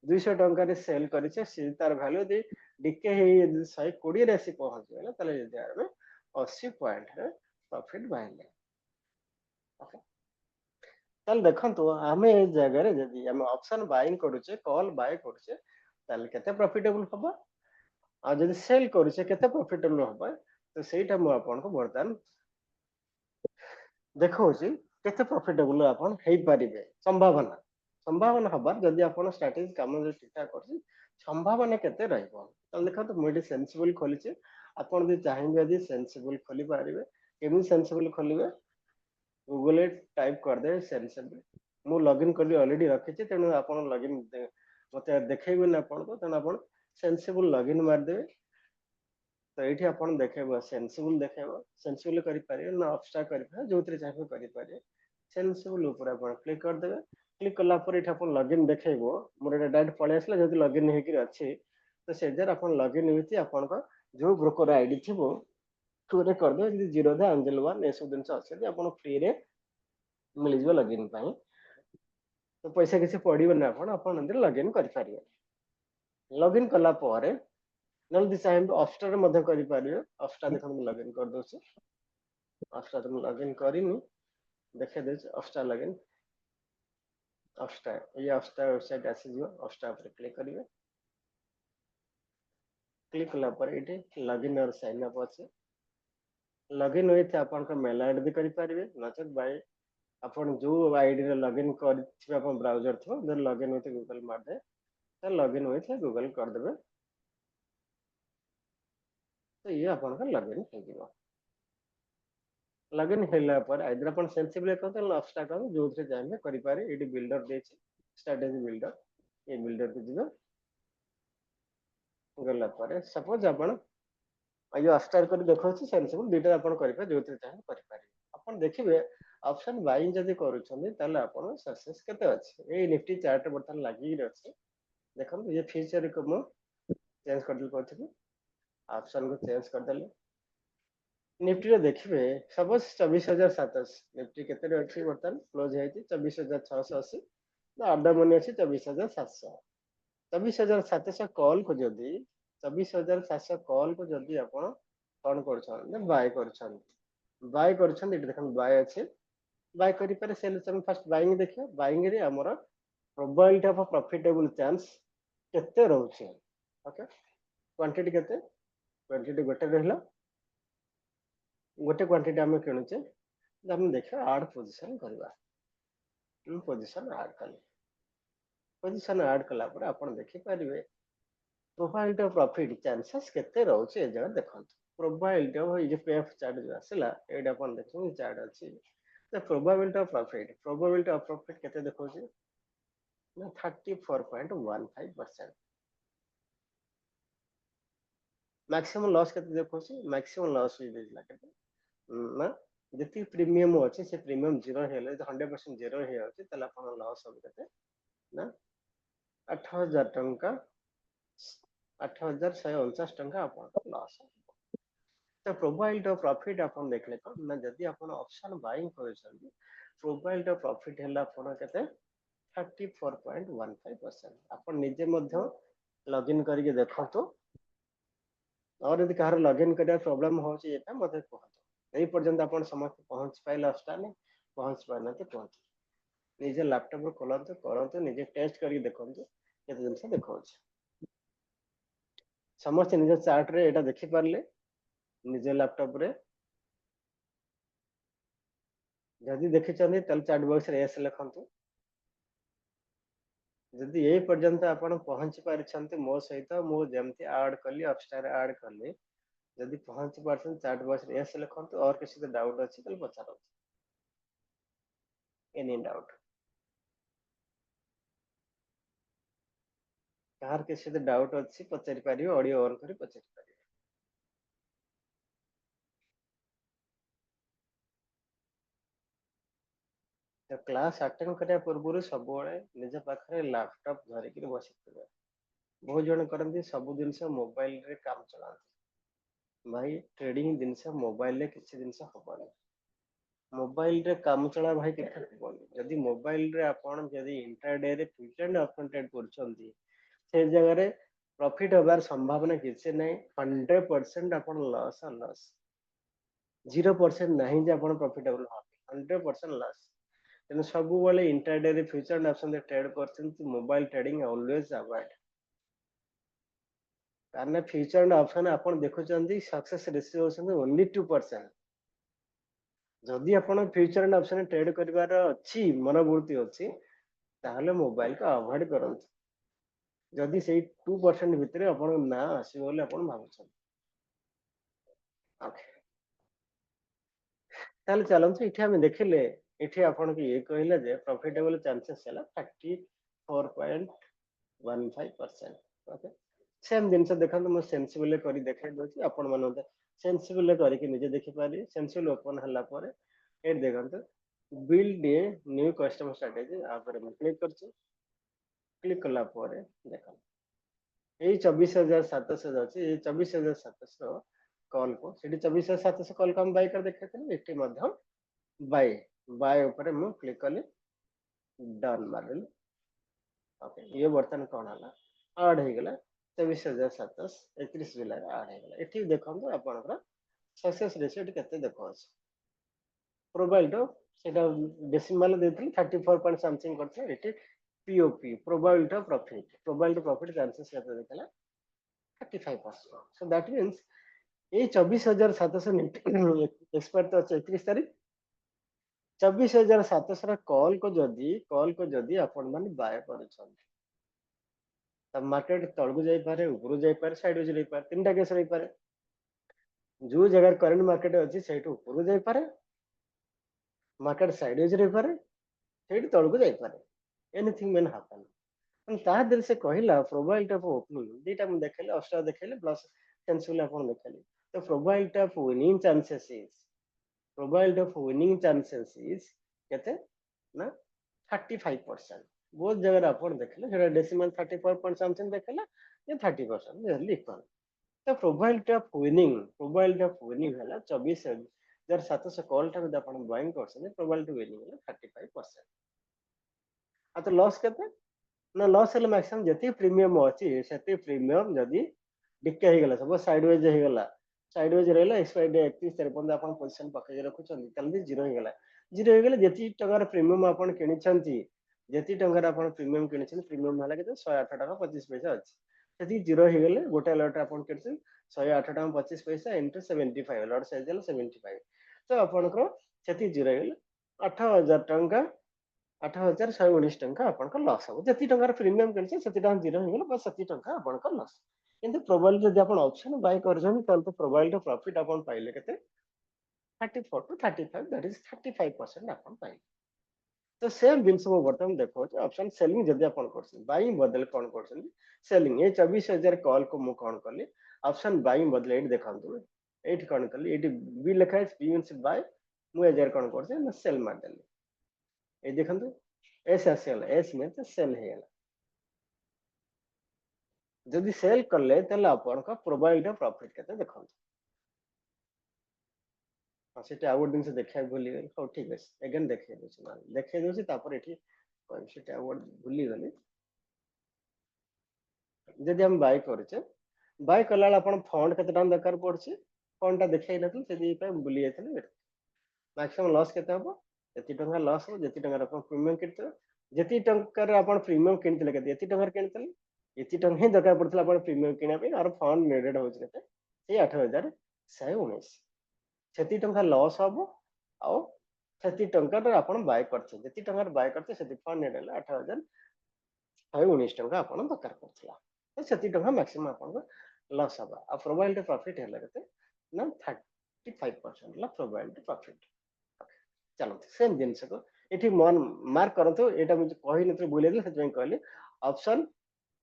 200 टंका रे सेल करिचे से तार वैल्यू दे डिके हे 120 रे आसी पहुंच गला ताले जदि हम 80 पॉइंट रे प्रॉफिट पाइले ओके ताल देखंतु हमें ए जगह रे जदि हम ऑप्शन बाइंग करूचे कॉल बाय करूचे ताले केते प्रॉफिटेबल होबा आ जदि सेल करूचे केते प्रॉफिटेबल होबा तो सेटा मु आपन को बर्तन देखौची केते प्रॉफिटेबल आपन हेई परिबे संभावना संभावना हबार जदि आपन स्ट्रेटजी काम जो ठीकठाक करछि संभावना केते रहइबो त देखो तो मोडी सेंसिबल खोलिचे आपन जे चाहेबे यदि सेंसिबल खोली पारिबे केमि सेंसिबल खोलिबे गूगल रे टाइप कर दे सेंसिबल मु लॉगिन कर ऑलरेडी रखिछि तेनु आपन लॉगिन मते देखैबे ना आपन को तेनु आपन सेंसिबल लॉगिन मार देबे तो ये आपन देखेबो सेंसिबल करि पारे ना ऑब्स्ट्रैक्ट करि पारे जोतरे चाहे करि पारे सेंसिबल ऊपर आपन क्लिक कर देबे क्लिक करला पर इठा आपन लॉगिन देखेबो मोर एटा डायरेक्ट पळे आसला जदि लॉगिन हे कि अछि तो से जर आपन लॉगिन होइति आपन को जो ब्रोकर आईडी थिबो तोरे कर दे जदि जीरो धा एंजल 1 ए सब दिन अछि आपन फ्री रे मिल जिवो लॉगिन पई तो पैसा किसी पड़िबो ना आपन अंदर लॉगिन करि पारिबे लॉगिन कला पारे नल चाहे ऑफस्टार मध्य करि पारिबे ऑफस्टार देखन लॉगिन कर दोछि ऑफस्टार लॉगिन करिनी देखे दे ऑफस्टार लॉगिन ऑफस्टार ये ऑफस्टार वेबसाइट आसी जिवो ऑफस्टार पर क्लिक करिवे क्लिक कला पर इटे लॉगिन और साइन अप अछि लॉगिन होई थे आपन का मेल आईडी करि पारिबे नचत बाय आपन जो आईडी रे लॉगिन करथिबे आपन ब्राउज़र थो देन लॉगिन होई थे गूगल मार दे तो लॉगिन होई थे गूगल कर देबे तो ये आपन का लॉगिन हो जिवो लॉगिन होला पर आइदर अपन सेंसिबल अकाउंट और ऑफस्टार अकाउंट जो से जाइबे करि पारे एडी बिल्डर देछि स्ट्रेटजी बिल्डर ये बिल्डर के जिवो गला पर सपोज अपन आयो ऑफस्टार कर देखो छी सेंसिबल दुटा अपन करि पारे जो से चाहे करि पारे अपन देखिबे ऑप्शन बाइंग जदि करूछन ताले अपन सक्सेस केते अछि ए निफ्टी चार्ट बर्तन लागि अछि देखम ये फीचर को मो चेंज कर दिल करथि ऑप्शन को चेंज कर देले निफ्टी रे देखिबे सपोज 24780 निफ्टी केते रे अछि बर्तन क्लोज है 24680 ना ऑर्डर मनी अछि 24700 24700 कॉल को जदी 24700 कॉल को जदी आपण कोन करछन बाय करछन एटा देखन बाय अछि बाय करि पारे सेल हम फर्स्ट बाइंग देखियो बाइंग रे हमर प्रोबेबिलिटी ऑफ प्रॉफिटेबल चांस केते रहउछि ओके क्वांटिटी केते क्वांटिटी गोटे रहला गोटे क्वांटिटी हम किनुचे हम देखियो ऐड पोजीशन करबा पोजीशन ऐड कले पोजीशन ऐड कला पर आपण देखि परिबे प्रोबेबिलिटी ऑफ प्रॉफिट चांसेस केते रहउछि ए जगह देखंत प्रोबेबिलिटी ऑफ ये पीएफ चार्ट जो आसला एडा आपण देखु चार्ट अछि the probability of profit केते देखौछि ना 34.15% मैक्सिमम लॉस केते देखौछि मैक्सिमम लॉस होई देला केते ना जति प्रीमियम अछि से प्रीमियम 0 हेले 100% 0 हे अछि तला अपन लॉस हो केते ना 8000 टंका 8149 टंका अपन लॉस तो प्रोफाइल ऑफ प्रॉफिट अपन देखले तो ना जदी अपन ऑप्शन बाइंग करछन प्रोफाइल ऑफ प्रॉफिट हला अपन केते 34.15%। अपन निजे मध्य लॉगिन करके देखतो और यदि कहार लॉगिन करिया प्रॉब्लम होची एटा मते कहतो एई पर्यंत अपन समस्त पहुंच पाइला स्टाने पहुंच पाना तो कहतो निजे लैपटॉप रो खोलतो करतो निजे टेस्ट करके देखंतु केते दिन से देखौछ समस्त निजे चार्ट रे एटा देखि पारले निजे लैपटॉप रे जदि देखिछन्ती तल चैट बॉक्स रे एस लिखंतु जदि ए पर्यंत आपण पहुंच पारिछन्ती मो सहित मो जेमती ऐड करली अपस्टार ऐड करली जदि पहुंच पारछन चैट बॉक्स रे एस लिखंतु और किसी तो डाउट अछि तल पचारो एनी डाउट कार किसी तो डाउट अछि पचारि पारियो ऑडियो ऑन करी पचारि पारियो तो क्लास अटेंड करिया पूर्व सब निज पाखे लैपटॉप धरिकी बसी बहुत जन करती सब जिन मोबाइल रे काम चलाती भाई ट्रेडिंग जिन मोबाइल रे किसी जिन हबनी मोबाइल रे काम चला भाई किसी हबनी जदि मोबाइल रे आपण जदि इंट्राडे रे फ्यूचर एंड ऑप्शन ट्रेड करछंती से जगह रे प्रॉफिट होबार संभावना किसी नहीं 100% आपण लॉस और लॉस 0% नहीं जे आपण प्रॉफिटेबल हो 100% लॉस तेणु सब बेले इंट्राडे रे फ्यूचर एंड ऑप्शन ट्रेड करछंती मोबाइल ट्रेडिंग ऑलवेज अवॉइड कारण फ्यूचर एंड ऑप्शन आपण देखुचंती सक्सेस रेशियो होचंती ओनली 2%। जदि आपण फ्यूचर एंड ऑप्शन ट्रेड करिवार अछि मनोवृत्ति अछि ताहले मोबाइल को अवॉइड करंतु जदि सेही 2% भितरे आपण ना आसी बोले आपण भाबुछन ओके ताहले चलंतु इथे हम देखिले इथे आपण की ये कहिला जे प्रॉफिटेबल चांसेस हला 34.15%। ओके सेम जिनस देखंतु म सेंसिबल करी देखाइ दोछि आपण मन सेंसिबल करी कि निजे देखि पारि सेंसिबल ओपन हला परे ए देखंतु build a new customer strategy आ पर हम क्लिक करछु क्लिक कला परे देखन एई 24700 अछि एई 24700 कॉल को सेठी 24700 कॉल को हम बाय कर देखे थे एठी मध्य बाय बाय ऊपर मु क्लिक कली डन मारल ओके ये बर्तन कोन हला ऐड हे गेला 24731 जुलाई ऐड हे गेला एठी देखंतु आपनकर सक्सेस रेशियो केते देखो अछि प्रोबाइल तो सेटा डेसिमल देथि 34 पॉइंट समथिंग करथे एठी पीओपी प्रोबाइल ऑफ प्रॉफिट चांसेस केते देखला 35%। So that means A 24700 expire तो 31 तारीख 24700 कॉल को जदी अपन मान बाय करछन तब मार्केट तळगु जाई पारे ऊपर जाई पारे साइड जाई पारे तीनटा केस रही पारे जो जगह करंट मार्केट अछि सेठु ऊपर जाई पारे मार्केट साइड रही पारे सेठी तळगु जाई पारे एनीथिंग मैन हैपन ता दिल से कहिला प्रोबाबिलिटी ऑफ ओपनिंग दीटा हम देखले ऑस्ट्रा देखले प्लस सेंसिबल अपन देखले तो probability of winning chances is केते ना 35%। बहुत जगह अपन देखले जेटा डेसिमल 34 पॉइंट समथिंग देखले ये 30% नियरली इक्वल तो प्रोबाबिलिटी ऑफ विनिंग हला 24700 कॉल टा जब अपन बाइंग करछन प्रोबाबिलिटी विनिंग हला 35%। आ तो लॉस केते ना लॉस हला मैक्सिमम जति प्रीमियम अछि सेति प्रीमियम जदी डिके हे गेला सब साइडवेज हे गेला साइडवेज रहला एक्सपायरी डे 31 तारिख पर अपन पोजीशन पके रखुछन जल्दी जीरो हे गेला जति टंगार प्रीमियम अपन किनि छंती जति टंगार अपन प्रीमियम किनि छन प्रीमियम हला के 108 टका 25 पैसा अछि जति जीरो हे गेले गोटे लॉट अपन किरछन 108 टका 25 पैसा इनटू 75 लॉट साइज हला 75 तो अपन को जति जीरो हे गेले 8000 टंका 8119 टंका अपन को लॉस हो जति टंगार प्रीमियम किरछन सति टंका जीरो हे गेले बस सति टंका अपन को लॉस किंतु प्रोबाबिलिटी जदि अपन ऑप्शन बाय करछन तल तो प्रोबाबिलिटी प्रॉफिट अपन पाइले केते 34 टू 35 दैट इज 35% अपन पाइले तो सेम जिनस मो बर्तमान देखो ऑप्शन सेलिंग जदि अपन करछन बाइंग बदल कोन करछन सेलिंग ए 24000 कॉल को मु कोन करली ऑप्शन बाइंग बदले एट देखंतु एट कोन करली एट बी लिखा है बी मींस बाय मु एजर कोन करछन ना सेल मार देली ए देखंतु एस आसेल एस मींस सेल हे गेला जदि सेल करले तले अपन का प्रोबाबिलिटी ऑफ प्रॉफिट केते देखंतु हाँ सेटा आउट दिन से देखा भूली गली हो ठीक है अगेन देखे दोछ ना देखे दोछ तापर एठी कहबी सेटा आउट भूली गली जदि हम बाय करछे बाय कला आपण फंड केते टाइम दरकार पड़छि फंड ता देखै नथि सेदी पे भूली जायथि मैक्सिमम लॉस केते हबो जति टंका लॉस हो जति टंका आपण प्रीमियम किनते जति टंका रे आपण प्रीमियम किनते केते जति टंका किनते एति टंका ही दरकार पड़थला आपण प्रीमियम किना पे और फंड नेडेड होछ केते से 8119 सेति टंका लॉस हबो आउ सेति टंका रे आपण बाय करछे जति टंका रे बाय करछे सेति फंड नेडेड 8119 टंका आपण दरकार पड़थला तो सेति टंका मैक्सिमम आपण लॉस हबा आ प्रोबेबिलिटी प्रॉफिट हैला केते ना 35% ला प्रोबेबिलिटी प्रॉफिट चलो सेम जिनस को एठी मन मार्क करंतु एटा मुझे कहि नथि बोले दे सेति कहली ऑप्शन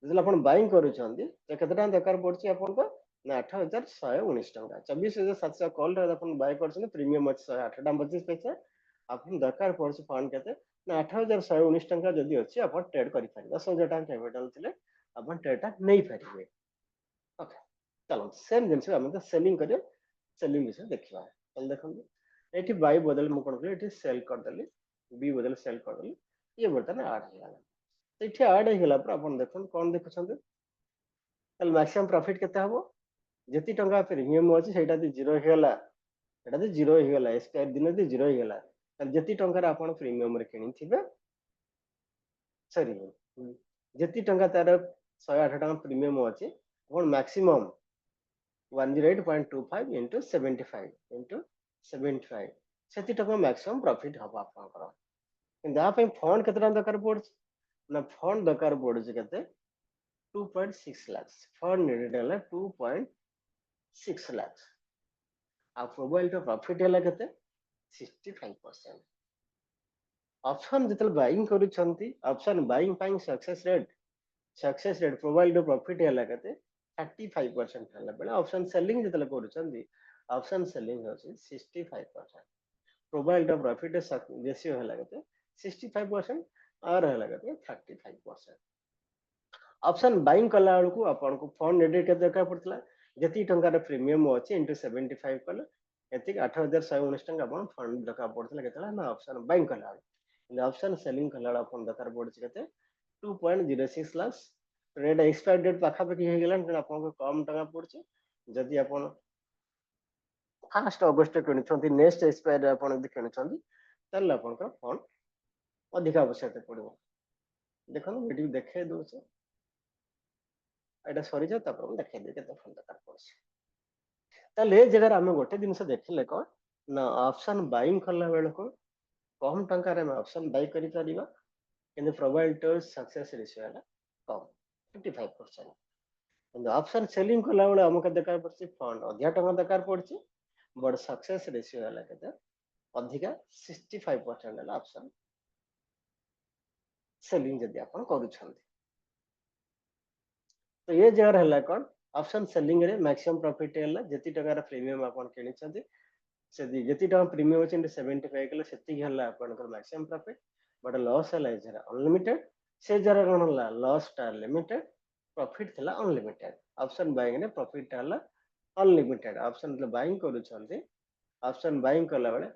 जदि आपण बाइंग करूछंदी तो केते टंका दरकार पड़छि आपण को ना 8119 टंका 24700 कॉल रे आपण बाय करछन प्रीमियम अछि 108 टंका 25 पैसा आपण दरकार पड़छि फंड केते ना 8119 टंका जदि अछि आपण ट्रेड करि पारि 10000 टंका कैपिटल थिले आपण ट्रेड नहीं पारिबे ओके चलो सेम जिनस हम तो सेलिंग करियो सेलिंग विषय देखिबा चल देखंदी एठी बाय बदल मु कोन एठी सेल कर दली बी बदल सेल कर दली ये बर्तन ऐड हो गला तो एठी ऐड हो गला पर आपण देखन कोन देखुछंदी तल मैक्सिमम प्रॉफिट केते हबो जति टंका प्रीमियम अछि सेटा दि जीरो हो गला सेटा दि जीरो हो गला एक्सपायर दिन दि जीरो हो गला तल जति टंका रे आपण प्रीमियम रे किनि थिबे सरी जति टंका तार 108 टंका प्रीमियम अछि आपण मैक्सिमम 108.25 into 75 into 75 सेति टका मैक्सिमम प्रॉफिट हबो आपनकर जा पे फंड केतना दरकार पड़छ ना फंड दरकार पड़छ केते 2.6 लाख फंड नीडेड हला 2.6 लाख आ प्रोबेबिलिटी प्रॉफिट हला केते 65% ऑप्शन जतल बाइंग करूछंती ऑप्शन बाइंग पाइन सक्सेस रेट प्रोबेबिलिटी प्रॉफिट हला केते 35% हला बेला ऑप्शन सेलिंग जतल करूछंती ऑप्शन सेलिंग होछि 65% प्रोबेबिलिटी ऑफ प्रॉफिट रेशियो हला केते 65% और हला केते 35% ऑप्शन बाइंग कला को आपन को फंड नेडेड के दरकार पड़तला जति टंका रे प्रीमियम अछि इनटू 75 कले एतिक 8119 टंका आपन फंड दरकार पड़तला केतला ना ऑप्शन बाइंग कला ऑप्शन सेलिंग कला आपन दरकार पड़छि केते 2.06 लाख ट्रेड एक्सपायर डेट पाखा पाखी हे गेलन कि आपन को कम टका पड़छि जदि आपन फर्स्ट अगस्त किणुछंती नेक्स्ट एक्सपायर आपन यदि किणुछंती तल आपन का फंड अधिक आवश्यकता पड़िबो देखन वीडियो देखे दोछ एटा सरी जा तपर देखे दे केते फंड दरकार पड़छि तले ए जगह हम गोटे दिन से देखिले को ना ऑप्शन बाइंग करला बेल को कम टंका रे ऑप्शन बाय करि परिबा किंतु प्रोबेबिलिटी सक्सेस रेशियो है कम 55% किंतु ऑप्शन सेलिंग करला बेल हमके दरकार पड़छि फंड अधिक टंका दरकार पड़छि बट सक्सेस रेशियो है केते अधिका 65% है ऑप्शन सेलिंग जदि आपण करूछंती तो ये जगह हला कोन ऑप्शन सेलिंग रे मैक्सिमम प्रॉफिट हला जति टका रे प्रीमियम आपण किनिछंती से जति टका प्रीमियम अछि 75 कले सेति हला आपण को मैक्सिमम प्रॉफिट बट लॉस हला जरा अनलिमिटेड से जरा कोन हला लॉस टा लिमिटेड प्रॉफिट थला अनलिमिटेड ऑप्शन बाइंग ने प्रॉफिट हला अनलिमिटेड ऑप्शन मतलब बाइंग करूछंती ऑप्शन बाइंग कला बेले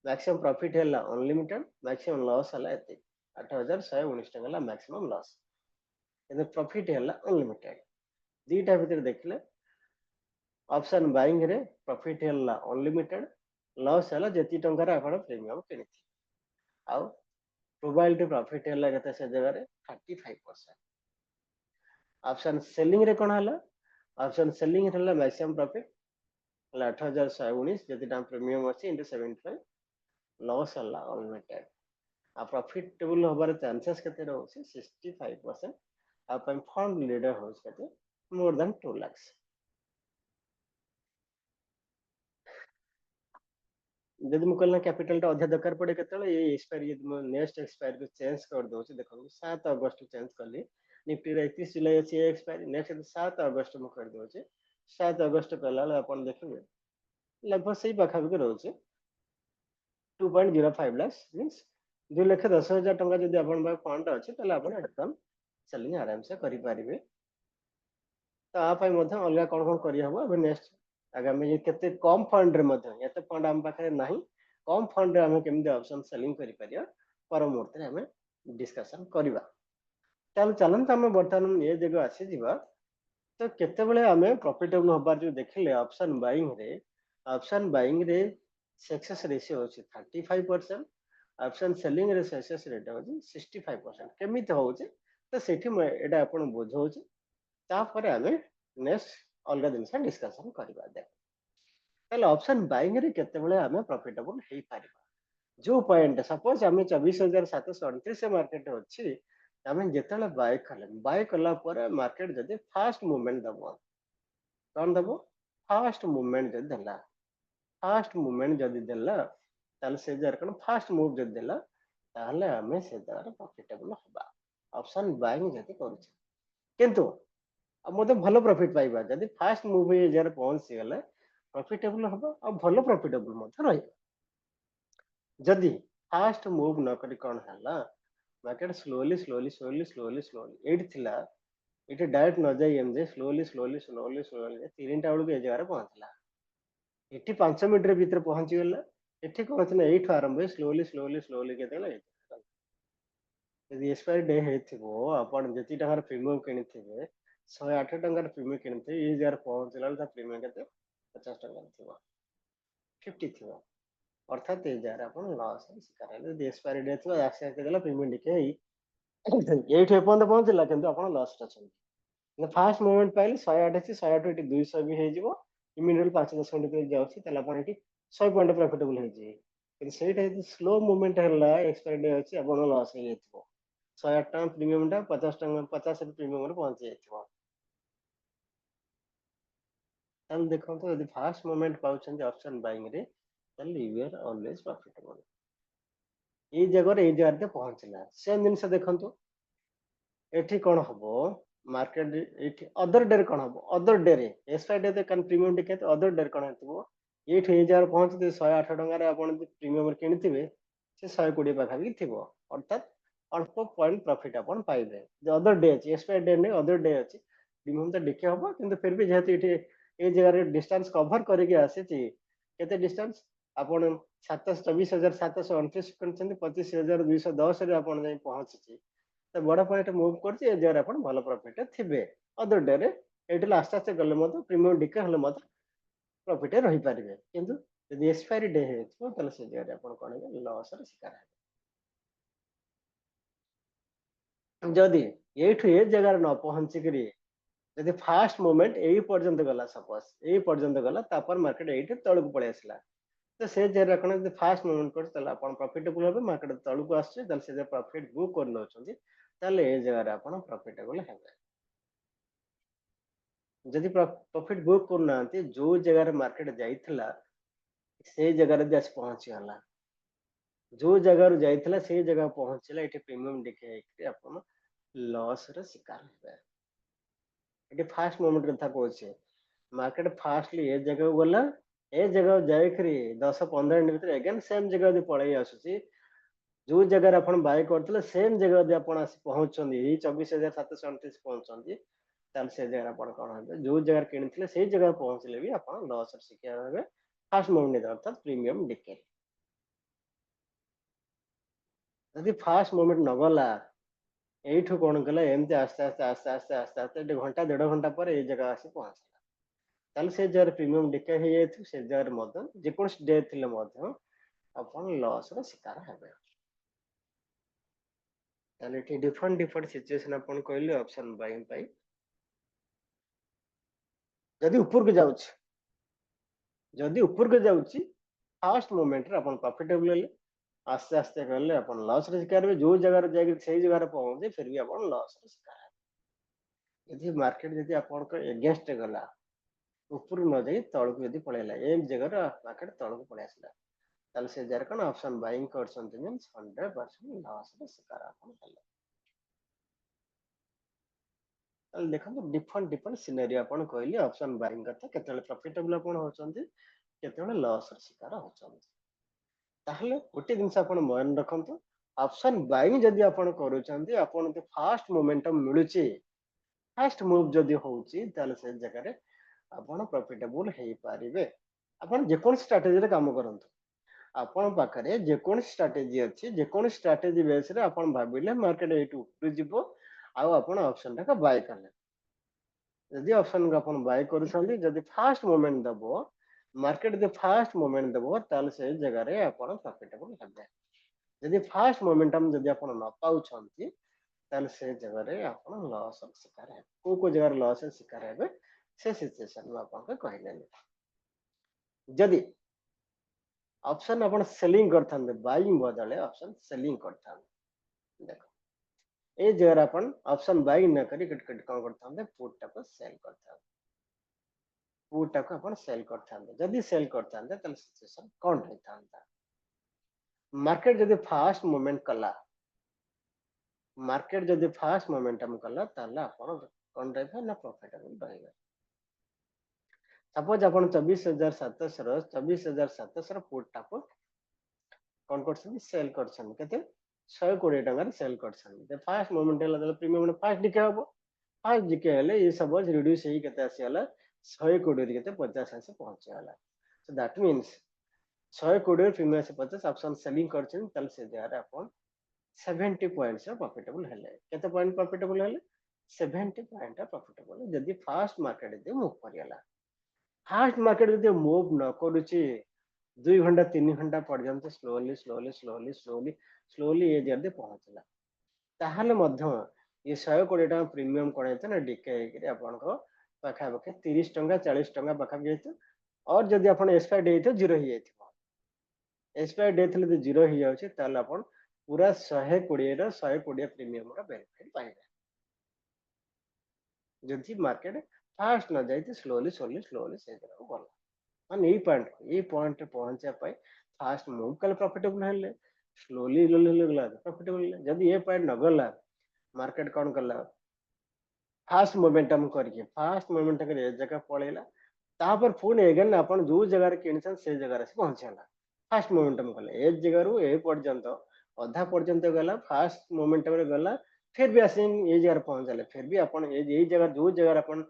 मैक्सिमम प्रॉफिट हला अनलिमिटेड मैक्सिमम लॉस हला एति 8119 टका हला मैक्सिमम लॉस इन प्रॉफिट हला अनलिमिटेड दीटा भीतर देखले ऑप्शन बाइंग रे प्रॉफिट हला अनलिमिटेड लॉस हला जति टंका रे आपण प्रीमियम किनिथि आउ प्रोबेबिलिटी प्रॉफिट हला केते से जगह रे 35% ऑप्शन सेलिंग रे कोन हला ऑप्शन सेलिंग हला मैक्सिमम प्रॉफिट हला 8119 जति टाइम प्रीमियम अछि इनटू 75 लॉस हला अनलिमिटेड आ प्रॉफिटेबल होबार चांसेस केते रहउछि 65% अपन फंड लीडर हो सकते मोर देन 2 लाख जदि मु कहला कैपिटल टा अधिक दरकार पड़े केतले ये एक्सपायर यदि मु नेक्स्ट एक्सपायर को चेंज कर दोछि देखो 7 अगस्त चेंज करली निफ्टी रे 31 जुलाई अछि एक्सपायर नेक्स्ट 7 अगस्त मु कर दोछि 7 अगस्त कहला अपन देखिबे लगभग सही पाखा भी रहउछि 2.05 लाख मींस 2,10,000 टंका जदि अपन बा फंड अछि तले अपन एकदम सेलिंग आराम से करि परिबे तो आप अलग कौन कौन करी हबो अब नेक्स्ट आगामी केते कम फंड रे मध्य एते फंड हम पाखे नाही कम फंड रे हमें केमि ऑप्शन सेलिंग करि परिया पर मुहूर्त रे हमें डिस्कशन करिवा चल चलन हमें वर्तमान ये जगह आसी जीवा तो केते बेले हमें प्रॉफिटेबल होबार जो देखिले ऑप्शन बाइंग रे सक्सेस रेशियो होची 35% ऑप्शन सेलिंग रे सक्सेस रेट होची 65% केमिति होची तो सेठी मैं एटा आपण बुझौची तापर हमें नेक्स्ट अलग दिन से डिस्कशन करिवा दे ताले ऑप्शन बाइंग रे केते बेले हमें प्रॉफिटेबल हेई पारिबा जो पॉइंट सपोज हमें 24729 से मार्केट अछि हमें जेतले बाय कला पर मार्केट जदि फास्ट मूवमेंट दबो कौन दबो फास्ट मूवमेंट जदि देला फास्ट मूवमेंट जदि देला ताले से जार कौन फास्ट मूव जदि देला ताले हमें से जार प्रॉफिटेबल होबा ऑप्शन बाइंग जदि करूछ किंतु अब मते भलो प्रॉफिट पाइबा जदि फास्ट मूव ये जार पहुंच गले प्रॉफिटेबल होबा और भलो प्रॉफिटेबल मते रही जदि फास्ट मूव न करी कौन हला मार्केट स्लोली एट थिला इटे डायरेक्ट न जाई एम जे स्लोली तीनटा बेलू ए जगह पहुंचला एठी 5 मिनट भीतर पहुंची गला एठी कोन थिला एठ आरंभ स्लोली केतेला यदि एक्सपायरी डे हेथिबो आपण जति टंगार प्रीमियम किनिथिबे 108 टंगार प्रीमियम किनिथे ए जगह पहुंचला ता प्रीमियम केते 50 टंगा थिबो 50 थिबो अर्थात ए जगह आपण लॉस शिकार हेले यदि एक्सपायरी डे थिबो आसे केतेला प्रीमियम डिके एठ एपन पहुंचला किंतु आपण लॉस अछन फास्ट मूवमेंट पाइले 108 अछि 108 एटी 200 भी हे जिवो इमीडिएटली 5-10 मिनिट पे जाउछि तला आपण एटी 100 पॉइंट प्रॉफिटेबल हे जी कि सेटा यदि स्लो मूवमेंट हला एक्सपायरी डे अछि आपण लॉस हे जेतिबो 108 टका प्रीमियम टा 50 टका 50 प्रीमियम रे पहुंच जेतिबो तल देखो तो यदि फास्ट मूवमेंट पाउछन ऑप्शन बाइंग रे तल यू आर ऑलवेज प्रॉफिटेबल ए जगह पहुंचला सेम जिनस देखंतु एठी कोन हबो मार्केट एठी अदर डे कोन हबो अदर डे रे एक्सपायरी डे कन प्रीमियम टिके अदर डे कोन हेतबो एठी ए जगह पहुंच 108 टका रे आपण प्रीमियम किनिथिबे से 120 पाखा भी थिबो अर्थात अल्प पॉइंट प्रॉफिट अपन पाइबे जो अदर डे अछि एक्सपायरी डे ने अदर डे अछि प्रीमियम तो डिके हबो किंतु फिर भी जेहेतु एठी ए जगह रे डिस्टेंस कवर करके आसीची केते डिस्टेंस आपण 24729 करछन 25210 रे आपण जाई पहुंचची तो बड़ा पॉइंट मूव करछि ए जगह आपण भलो प्रॉफिट थिबे अदर डे रे एठी आस्ते आस्ते गले मत प्रीमियम डिके हले मत प्रॉफिट रही पारिबे किंतु यदि एक्सपायरी डे हेतो तले से जगह आपण कोन लॉस रे शिकार है जदि एठु ए जगह न पहुंची करी यदि फास्ट मूवमेंट एई पर्यंत गला सपोज एई पर्यंत गला तापर मार्केट एठी तळक पळे आसला तो से जगह कोन यदि फास्ट मूवमेंट कर तले आपण प्रॉफिटेबल होबे मार्केट तळक आछे तले से प्रॉफिट बुक कर नउछंती तले ए जगह रे आपण प्रॉफिटेबल हेबे जदि प्रॉफिट बुक करनांती जो जगह रे मार्केट जाइथिला से जगह रे जस पहुंची हला जो जगह रे जाइथिला से जगह पहुंचला एठी प्रीमियम डिके कि आपण लॉस रे शिकार हेबे एठी फास्ट मूवमेंट कथा कहछे मार्केट फास्टली ए जगह गला ए जगह जाय करी 10-15 मिनिट भीतर अगेन सेम जगह दे पळै आसुची जो जगह रे आपण बाय करथिले सेम जगह दे आपण आसी पहुंचछन्ती ए 24729 पहुंचछन्ती ताल से जगह आपण कोन हबे जो जगह किनिथिले से जगह पहुंचले भी आपण लॉस रे शिकार हेबे फास्ट मूवमेंट अर्थात प्रीमियम डिके यदि फास्ट मूवमेंट न गला एठु कोन कला एमते आस्ते घंटा 1.5 घंटा पर ए जगह आसी पहुंचला ताल से जगह प्रीमियम डिके हे जेथु से जगह मदन जे कोन डे थिले मदन अपन लॉस रे शिकार हेबे ताले एठी डिफरेंट सिचुएशन अपन कहले ऑप्शन बाइंग पाई जदि ऊपर को जाउची फास्ट मूवमेंट रे अपन प्रॉफिटेबल ले आस्ते आस्ते करले अपन लॉस रे शिकार जो जगह रे जाके सही जगह रे पहुंचे फिर भी अपन लॉस रे शिकार यदि मार्केट यदि अपन को अगेंस्ट गला ऊपर न जाई तळ को यदि पळेला एक जगह रे मार्केट तळ को पळे आसला ताले से जर कोन ऑप्शन बाइंग करछन मींस 100% लॉस रे शिकार अपन हला ताले देखो डिफरेंट सिनेरियो अपन कहली ऑप्शन बाइंग करता केतले प्रॉफिटेबल अपन होचंती केतले लॉस रे शिकार होचंती ताहले गोटे दिन से अपन मन रखंतु ऑप्शन बाइंग जदि अपन करूचंती अपन फास्ट मोमेंटम मिलुची फास्ट मूव जदि होउची ताले से जगह रे आपण प्रॉफिटेबल हे पारिबे आपण जे कोन स्ट्रेटजी रे काम करंतु आपण पाखरे जे कोन स्ट्रेटजी अछि जे कोन स्ट्रेटजी बेस रे आपण भाबिले मार्केट एटू ऊपर जिवो आ आपण ऑप्शन टा का बाय करले यदि ऑप्शन को अपन बाय करूछंदी यदि फास्ट मूवमेंट दबो मार्केट दे फास्ट मूवमेंट दबो ताल से जगह रे अपन प्रॉफिटेबल हेबे यदि फास्ट मोमेंटम यदि अपन न पाउछंती ताल से जगह रे अपन लॉस शिकार है को जगह लॉस शिकार है से सिचुएशन में अपन को कहले यदि ऑप्शन अपन सेलिंग करथांदे बाइंग बदले ऑप्शन सेलिंग करथांदे देखो ए जगह अपन ऑप्शन बाइंग न करी कट कट कोन करथांदे पुट टा को सेल करथांदे पुट टा को अपन सेल करथांदे यदि सेल करथांदे ताल सिचुएशन कोन होइथांदा मार्केट यदि फास्ट मूवमेंट कला मार्केट जदि फास्ट मोमेंटम कला ताला आपण कोन रहबे ना प्रॉफिटेबल रहबे सपोज आपण 24700 रो 24700 रो पुट टाको कोन करछन सेल करछन केते 120 टका रे सेल करछन ते फास्ट मोमेंट हला त प्रीमियम ने फास्ट डिके हबो फास्ट डिके हले ये सपोज रिड्यूस हे केते आसी हला 120 रे केते 50 से पहुंचे हला सो दैट मींस 120 प्रीमियम से 50 ऑप्शन सेलिंग करछन तल से जार आपण 70 पॉइंट्स प्रॉफिटेबल हेले केते पॉइंट प्रॉफिटेबल हेले 70 पॉइंट प्रॉफिटेबल जदी फास्ट मार्केट दे मूव करियला फास्ट मार्केट जदी मूव न करूची 2 घंटा 3 घंटा पर्यंत slowly slowly slowly slowly slowly ये जदी पहुंचला ताहले मध्य ये 120 टका प्रीमियम कोन ना डिके हेकरी आपन को पाखा पाखे 30 टका 40 टका पाखा जेतो और जदी आपन एक्सपायर डेट 0 ही जेतो एक्सपायर डेट ले 0 ही जाउची ताले आपन पूरा 120 रो 120 प्रीमियम रो बेनिफिट पाइबे जदी मार्केट फास्ट न जाई स्लोली स्लोली स्लोली से जरा गला माने ई पॉइंट पहुंचा पाई फास्ट मूव कल प्रॉफिटेबल हेले स्लोली स्लोली गला प्रॉफिटेबल जदी ए पॉइंट न गला मार्केट कोन कला फास्ट मोमेंटम करके फास्ट मोमेंटम करे ए जगह पळेला तापर फोन एगन अपन जो जगह रे किनसन से जगह रे पहुंचला फास्ट मोमेंटम कले ए जगह रु ए पर्यंत अधा पर्यंत गला फास्ट मोमेंटम रे गला फिर भी आसिन ये जगह पहुंचले फिर भी अपन ये जगह जो जगह अपन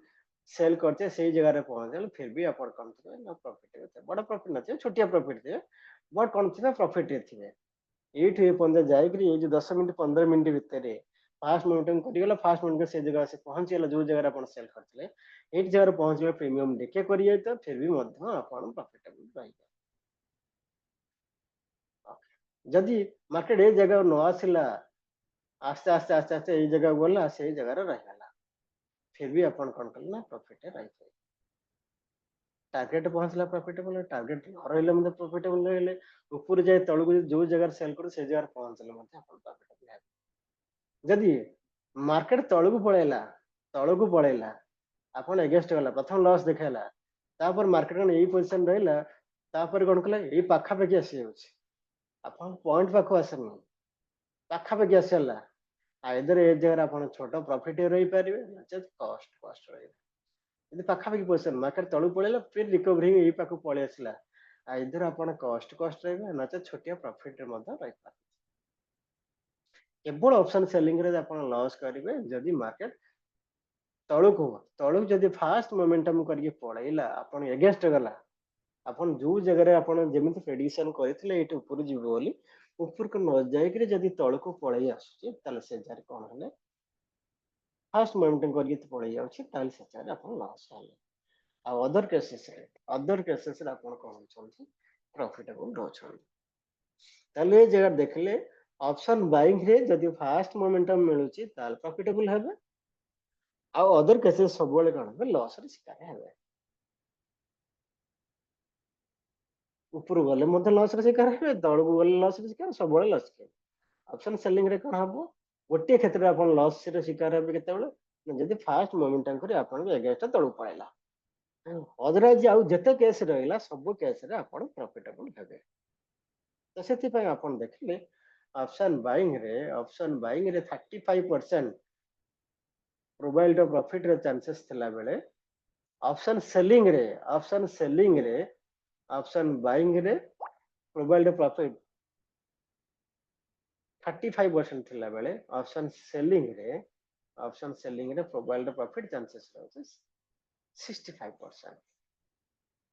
सेल करते सही जगह रे पहुंचले फिर भी अपन कम थे ना प्रॉफिट होते बड़ा प्रॉफिट न थे छोटिया प्रॉफिट थे बट कौन थे प्रॉफिट थे एठ ये पंजा जाई करी ये जो 10 मिनट 15 मिनट भीतर फास्ट मोमेंटम करियला फास्ट मोमेंट से जगह से पहुंचला जो जगह अपन सेल करते एट जगह पहुंचले प्रीमियम देखे करिए तो फिर भी मध्य अपन प्रॉफिटेबल रही जदि मार्केट ए जगह न आसिला आस्ते आस्ते आस्ते आस्ते ये जगह गला से जगह रे रहला फिर भी अपन कोन करना प्रॉफिट रही टारगेट पहुंचला प्रॉफिटेबल टारगेट रहले मतलब प्रॉफिटेबल रहले ऊपर जाए तळगु जो जगह सेल करू से जगह पहुंचले मतलब अपन प्रॉफिटेबल है जदि मार्केट तळगु पळेला अपन अगेंस्ट गला प्रथम लॉस देखेला तापर मार्केट ने यही पोजीशन रहला तापर कोन कला ए पाखा पे आसी होछि अपन पॉइंट पाखो आसनी पाखा पे आसला आइदर ए जगह अपन छोटो प्रॉफिट रही पारिबे नचेत कॉस्ट रही यदि पाखा पे पोजीशन मार्केट तळु पळेला फिर रिकवरी ए पाखो पळे आसला आइदर अपन कॉस्ट रही नचेत छोटिया प्रॉफिट रे मत रही पारे केवल ऑप्शन सेलिंग रे अपन लॉस करिवे जदि मार्केट तळु जदि फास्ट मोमेंटम करके पळेला अपन अगेंस्ट गला अपन जो जगह रे अपन जेमिति प्रेडिक्शन करथिले एट ऊपर जिवो बोली ऊपर को न जाय कि जदि तळ को पळै आसुची ताले से जार कोन हले फास्ट मोमेंटम करके पळै जाउची ताले से जार अपन लॉस हले आ अदर केसेस रे अपन कोन छथि प्रॉफिटेबल रहछन ताले जगह देखले ऑप्शन बाइंग रे जदि फास्ट मोमेंटम मिलुची ताल प्रॉफिटेबल हेबे आ अदर केसेस सब बेले कोन हेबे लॉस रे शिकार हेबे ऊपर गले मध्य लॉस रे शिकार हेबे तळ को गले लॉस रे शिकार सब बेले लॉस के ऑप्शन सेलिंग रे कोन हबो गोटे क्षेत्र अपन लॉस रे शिकार हेबे केते बेले जदि फास्ट मोमेंटम करे अपन भी अगेंस्ट तळ पळेला अदरवाइज आउ जते केस रहला सब केस रे अपन प्रॉफिटेबल हेबे तो सेति पय अपन देखले ऑप्शन बाइंग रे 35% प्रोबाबिलिटी ऑफ प्रॉफिट रे चांसेस थिला बेले ऑप्शन बाइंग रे प्रोबाबिलिटी ऑफ प्रॉफिट 35% थिला बेले ऑप्शन सेलिंग रे प्रोबाबिलिटी ऑफ प्रॉफिट चांसेस रहउछ 65%।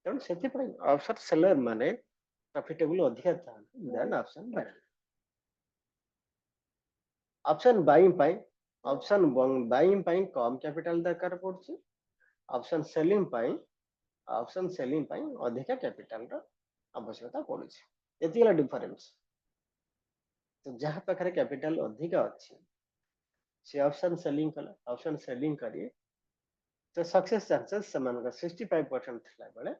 ତେଣୁ ସେଥିପାଇଁ ଅପସନ୍ ସେଲର ମାନେ ପ୍ରଫିଟେବୁଲ ଅଧିକା ଥାନ୍ତି ଦେନ୍ ଅପସନ୍ ବାୟର। ଅପସନ୍ ବାଇଂ ପାଇଁ କମ କ୍ୟାପିଟାଲ ଦରକାର ପଡୁଛି। ଅପସନ୍ ସେଲିଂ ପାଇଁ ଅଧିକା କ୍ୟାପିଟାଲର ଆବଶ୍ୟକତା ପଡୁଛି। ଏତିକି ହେଲା ଡିଫରେନ୍ସ। ତ ଯାହା ପାଖରେ କ୍ୟାପିଟାଲ ଅଧିକା ଅଛି ସେ ଅପସନ୍ ସେଲିଂ କଲା, ଅପସନ୍ ସେଲିଂ କରି ତ ସକ୍ସେସ୍ ଚାନ୍ସେସ୍ ସେମାନଙ୍କ 65% ଥିଲା ବେଳେ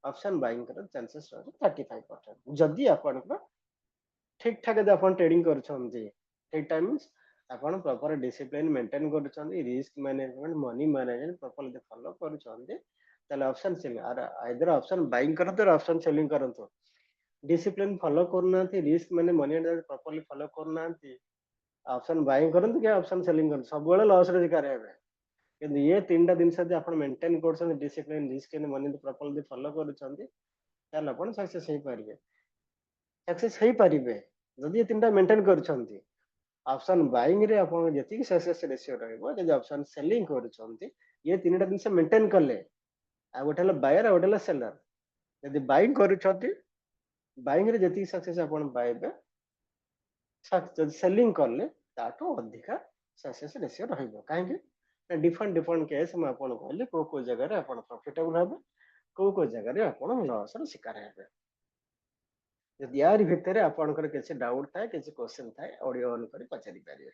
ଅପସନ୍ ବାଇଂର ଚାନ୍ସେସ୍ ରହୁଛି 35%। ଯଦି ଆପଣଙ୍କର ଠିକ ଠାକ ଯଦି ଆପଣ ଟ୍ରେଡିଂ କରୁଛନ୍ତି, ଠିକ ଟାଇମ୍ ଆପଣ ପ୍ରପର ଡିସିପ୍ଲିନ ମେଣ୍ଟେନ କରୁଛନ୍ତି, risk management money management proper ଯଦି ଫଲୋ କରୁଛନ୍ତି, ତାହେଲେ option selling either option buying କରନ୍ତୁ ଅପସନ୍ ସେଲିଂ କରନ୍ତୁ, ଡିସିପ୍ଲିନ ଫଲୋ କରୁନାହାନ୍ତି, ରିସ୍କ ମାନେ ମନି ମ୍ୟାନେଜମେଣ୍ଟ ପ୍ରପରଲି ଫଲୋ କରୁନାହାନ୍ତି, ଅପସନ୍ ବାଇଂ କରନ୍ତୁ କି ଅପସନ୍ ସେଲିଂ କରନ୍ତୁ, ସବୁବେଳେ ଲସ୍ରେ ଶିକାର ହେବେ। କିନ୍ତୁ ଏ ତିନିଟା ଜିନିଷ ଯଦି ଆପଣ ମେଣ୍ଟେନ କରୁଛନ୍ତି, discipline risk money properly follow କରୁଛନ୍ତି, ତାହେଲେ ଆପଣ ସକ୍ସେସ୍ ହେଇପାରିବେ। ଯଦି ଏ ତିନିଟା ମେଣ୍ଟେନ କରୁଛନ୍ତି, ଅପସନ୍ ବାଇଂ ରେ ଆପଣଙ୍କ ଯେତିକି ସକ୍ସେସ୍ ରେସିଓ ରହିବ, ଯଦି ଅପସନ୍ ସେଲିଂ କରୁଛନ୍ତି ଏ ତିନିଟା ଜିନିଷ ମେଣ୍ଟେନ କଲେ, ଆଉ ଗୋଟେ ହେଲା ବାୟର ଆଉ ଗୋଟେ ହେଲା ସେଲର। ଯଦି ବାଇଂ କରୁଛନ୍ତି ବାଇଂ ରେ ଯେତିକି ସକ୍ସେସ୍ ଆପଣ ପାଇବେ, ଯଦି ସେଲିଂ କଲେ ତାଠୁ ଅଧିକା ସକ୍ସେସ୍ ରେସିଓ ରହିବ। କାହିଁକି? ଡିଫରେଣ୍ଟ କେସ୍ ମୁଁ ଆପଣଙ୍କୁ କହିଲି କୋଉ ଜାଗାରେ ଆପଣ ପ୍ରଫିଟେବୁଲ ହେବେ, କୋଉ ଜାଗାରେ ଆପଣ ଲସ୍ର ଶିକାର ହେବେ। ଯଦି ୟାରି ଭିତରେ ଆପଣଙ୍କର କିଛି ଡାଉଟ୍ ଥାଏ, କିଛି କ୍ୱେଶ୍ଚନ୍ ଥାଏ, ଅଡିଓ ଅନ୍ କରି ପଚାରି ପାରିବେ।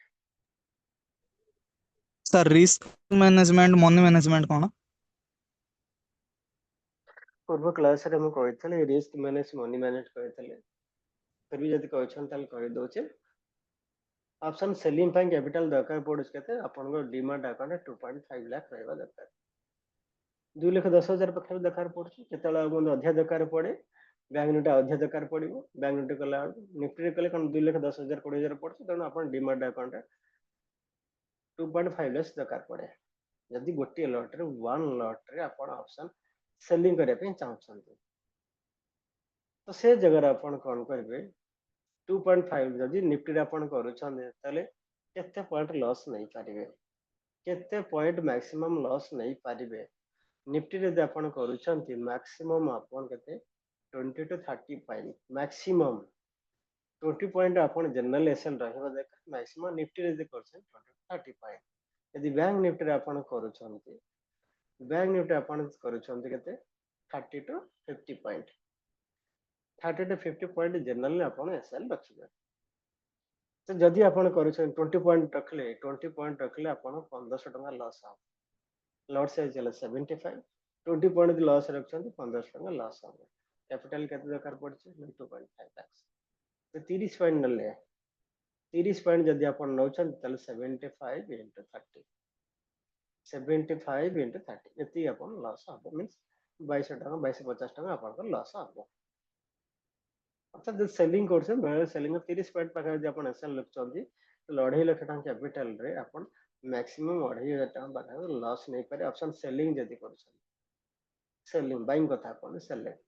Sir risk management money management कौन? पूर्व क्लास रे मैं कहते रिस्क मैनेज मनी मैनेज कहते, फिर भी जब कहते ताल कह दौचे। ऑप्शन सेलिंग ପାଇଁ कैपिटल दरकार पड़े केते आपनको डीमैट अकाउंट 2.5 लाख रहबा दरकार, 2,10,000 पाखे दरकार पड़छ। केतला अधिक दरकार पड़े बैंक निफ्टी अधिक दरकार पड़िबो, बैंक निफ्टी कला निफ्टी कले कोन 2,10,000 20,000 पड़छ, तेणु आपण डीमैट अकाउंट 2.5 लाख दरकार पड़े। यदि गोटे लॉट रे वन लॉट रे आपण ऑप्शन सेलिंग करे पे चाहछन्ते, तो से जगह आपण कोन करबे 2.5 जदि निफ्टी रे आपण करूछन्ते ताले केते पॉइंट लॉस नहीं पारिबे, केते पॉइंट मैक्सिमम लॉस नहीं पारिबे। निफ्टी रे आपण करूछन्ते मैक्सिमम आपण केते 20 to 30 पॉइंट, मैक्सिमम 20 पॉइंट आपण जनरल एसएल रहबा देख, मैक्सिमम निफ्टी रे जे करछन 20 to 30 पॉइंट। यदि बैंक निफ्टी रे आपण करूछन्ते, बैंक निफ्टी आपण करूछन्ते केते 30 to 50 point, 30 to 50 point general आपण एसएल रखिबे। तो जदि आपण करूछन 20 पॉइंट रखले, 20 पॉइंट रखले आपण 1500 टका लॉस आ, लॉट साइज चले 75, 20 पॉइंट लॉस रखछन 1500 टका लॉस आ। कैपिटल केते दरकार पड़छ 2.5 लाख, तो 30 पॉइंट नले 30 पॉइंट जदि आपण नौछन तले 75 into 30, 75 into 30 एती आपण लॉस आ, मींस 2200 टका 2250 टका आपण लॉस आ। अर्थात सेलिंग करछन बेले सेलिंग 30 पॉइंट पाखा जे आपण एसएल लखछन्ती, तो 2.5 लाख टका कैपिटल रे आपण मैक्सिमम 2.5 टका पाखा लॉस नहीं पारे। ऑप्शन सेलिंग जदि करछन, सेलिंग बाइंग कथा आपण सेलिंग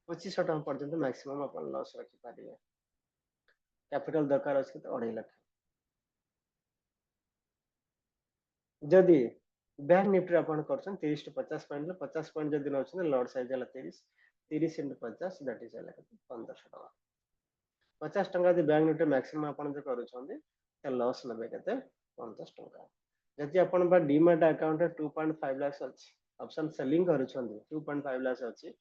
2500 टका पर्यंत मैक्सिमम आपण लॉस रखि पारिबे। कैपिटल दरकार अछि तो 2.5 लाख। जदि बैंक निफ्टी आपण करछन 30 to 50 पॉइंट, 50 पॉइंट जदि नछन लॉट साइज हला 30 into 50 दैट इज 1500 टका। 50 टका जे बैंक निफ्टी मैक्सिमम आपण जे करूछन्ते ते लॉस नबे केते 50 टका। जदि आपण बा डीमैट अकाउंट 2.5 लाख अछि, ऑप्शन सेलिंग करूछन्ते 2.5 लाख अछि,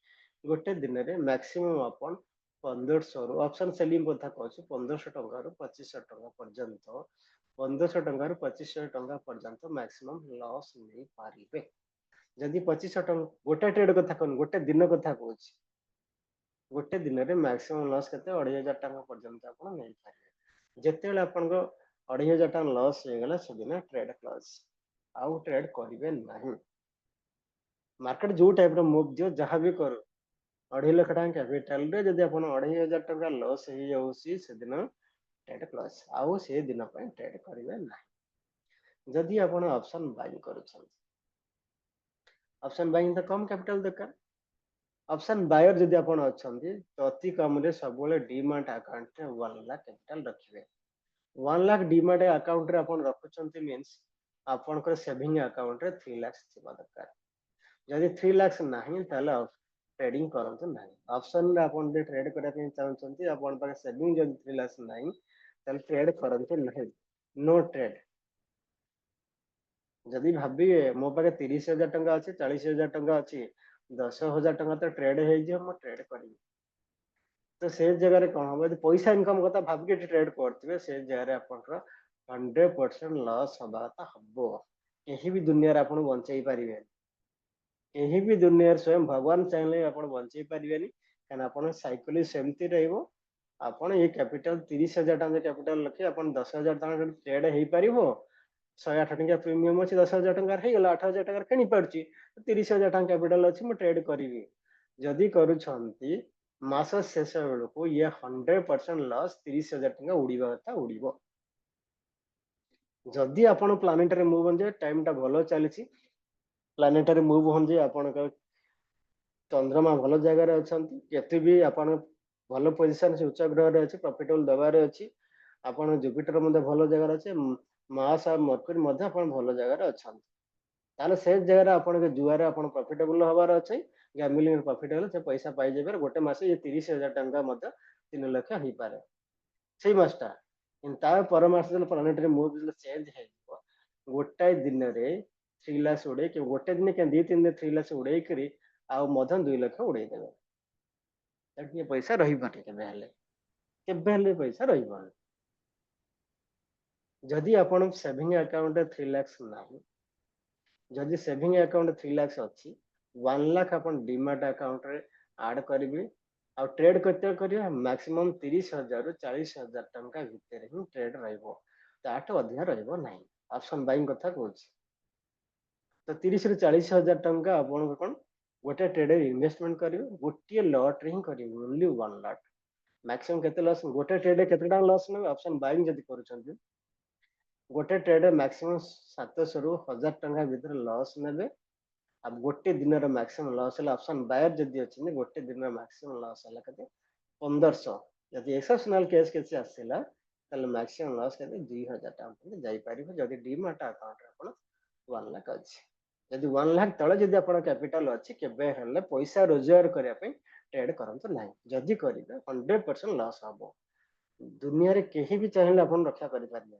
गोटे दिन रे मैक्सिमम आपण 1500 रो ऑप्शन सेलिंग कथा कहछि 1500 टका रो 2500 टका पर्यंत, 1500 टका रो 2500 टका पर्यंत मैक्सिमम लॉस नहीं पारिबे। जदि 2500 टका गोटे ट्रेड कथा कहन, गोटे दिन कथा कहछि, गोटे दिन रे मैक्सिमम लॉस केते 2,500 टका पर्यंत आपण नहीं पारिबे। जेतेले आपण को 2,500 टका लॉस हो गेला से दिन ट्रेड क्लोज, आउ ट्रेड करिवे नहीं। मार्केट जो टाइप रो मूव दियो जहां भी करू 2.5 लाख टका कैपिटल रे जदि आपण 2,500 टका लॉस हो जाउसी से दिन ट्रेड क्लोज, आउ से दिन पे ट्रेड करिवे नहीं। जदि आपण ऑप्शन बाइंग करूछन, ऑप्शन बाइंग तो कम कैपिटल दरकार। ऑप्शन बायर जदि आपण अछंती तो अति कम रे सबले डीमैट अकाउंट रे 1 लाख कैपिटल रखिबे। 1 लाख डीमैट अकाउंट रे आपण रखुछंती मींस आपण को सेविंग अकाउंट रे 3 लाख थिबा दरकार। जदि 3 लाख नहीं ताले ट्रेडिंग करंतु नहीं ऑप्शन रे अपन जे ट्रेड करिया ପାଇଁ ଚାହୁଁଛନ୍ତି ଆପଣ ପାଖେ ସେଭିଂ ଯଦି 3 लाख नहीं ताले ट्रेड करंतु नहीं नो ट्रेड जदि भाबिए मो पाखे 30,000 टंका अछि 40,000 टंका अछि 10,000 टंका तो ट्रेड हे जे मो ट्रेड करी तो से जगह रे कोन हम पैसा इनकम कथा भाब के ट्रेड करथिबे से जगह रे आपनकर 100% लॉस हबाता हबो केही भी दुनिया रे आपण बंचाई परिबे केही भी दुनिया रे स्वयं भगवान चाहिले आपण बंचाई परिबेनी कान आपण साइकोलॉजी सेमती रहइबो आपण ये कैपिटल 30,000 टंका कैपिटल रखि आपण 10,000 टंका ट्रेड हे परिबो 108 टंका प्रीमियम अछि 10,000 टंका हे गेला 8,000 टंका किनि पड़छि 30,000 टंका कैपिटल अछि मु ट्रेड करिवि जदि करूछंती मास शेष बेलू ये 100% लॉस 30,000 टंका उड़ीबा कथा उड़ीबो जदि आपण प्लानेटरी मूव होन जे टाइम टा भलो चलीछि प्लानेटरी मूव होन जे आपण चंद्रमा भलो जगह रे अछंती केते भी आपण भलो पोजीशन से उच्च ग्रह रे अछि प्रॉफिटेबल दबारे अछि आपण जुपिटर मध्ये भलो जगह रे अछि मार्स और मर्क्यूरी मध्ये आपण भलो जगह रे अछंती ताले से जगह रे आपण के जुआरे आपण प्रॉफिटेबल हबार अछि गैम्बलिंग प्रॉफिटेबल से पैसा पाई जेबर गोटे मासे ये 30,000 टंका मध्ये 3 लाख होई पारे सेही मासटा इन ता पर मास प्लानेटरी मूव चेंज हे गोटाए दिन रे 3 लाख उड़े कि गोटे दिन के 2-3 दिन 3 लाख उड़े करी आ मधन 2 लाख उड़े देबे तक ये पैसा रही बाटे केबे हेले पैसा रही बाटे जदि आपण सेविंग अकाउंट 3 लाख नाही जदि सेविंग अकाउंट 3 लाख अछि 1 लाख आपण डीमैट अकाउंट रे ऐड करिवे आ ट्रेड करते करिया मैक्सिमम 30,000 रु 40,000 टंका भितर ही ट्रेड रहइबो ताठ अधिक रहइबो नाही ऑप्शन बाइंग कथा कहूछि तो 30 रु 40,000 टंका आपण कोन गोटे ट्रेड इन्वेस्टमेंट करिवे गोटे लॉट रे ही करिवे ओनली 1 लाख मैक्सिमम केते लॉस गोटे ट्रेड केतेटा लॉस ने ऑप्शन बाइंग जदि करूछन्ती गोटे ट्रेड मैक्सिमम 700 रु 1000 टंका भीतर लॉस नेबे अब गोटे दिन रो मैक्सिमम लॉस है ऑप्शन बायर जदि अछि गोटे दिन रो मैक्सिमम लॉस है कते 1500 जदि एक्सेप्शनल केस केसे आसिला तले मैक्सिमम लॉस कते 2000 टंका जाई परिबो जदि डीमैट अकाउंट रे आपण 1 लाख अछि जदि 1 लाख तळे जदि आपण कैपिटल अछि केबे हेले पैसा रोजगार करिया पे ट्रेड करंत नाही जदि करिबे 100% लॉस हबो दुनिया रे केही भी चाहिले आपण रक्षा करि पारिबे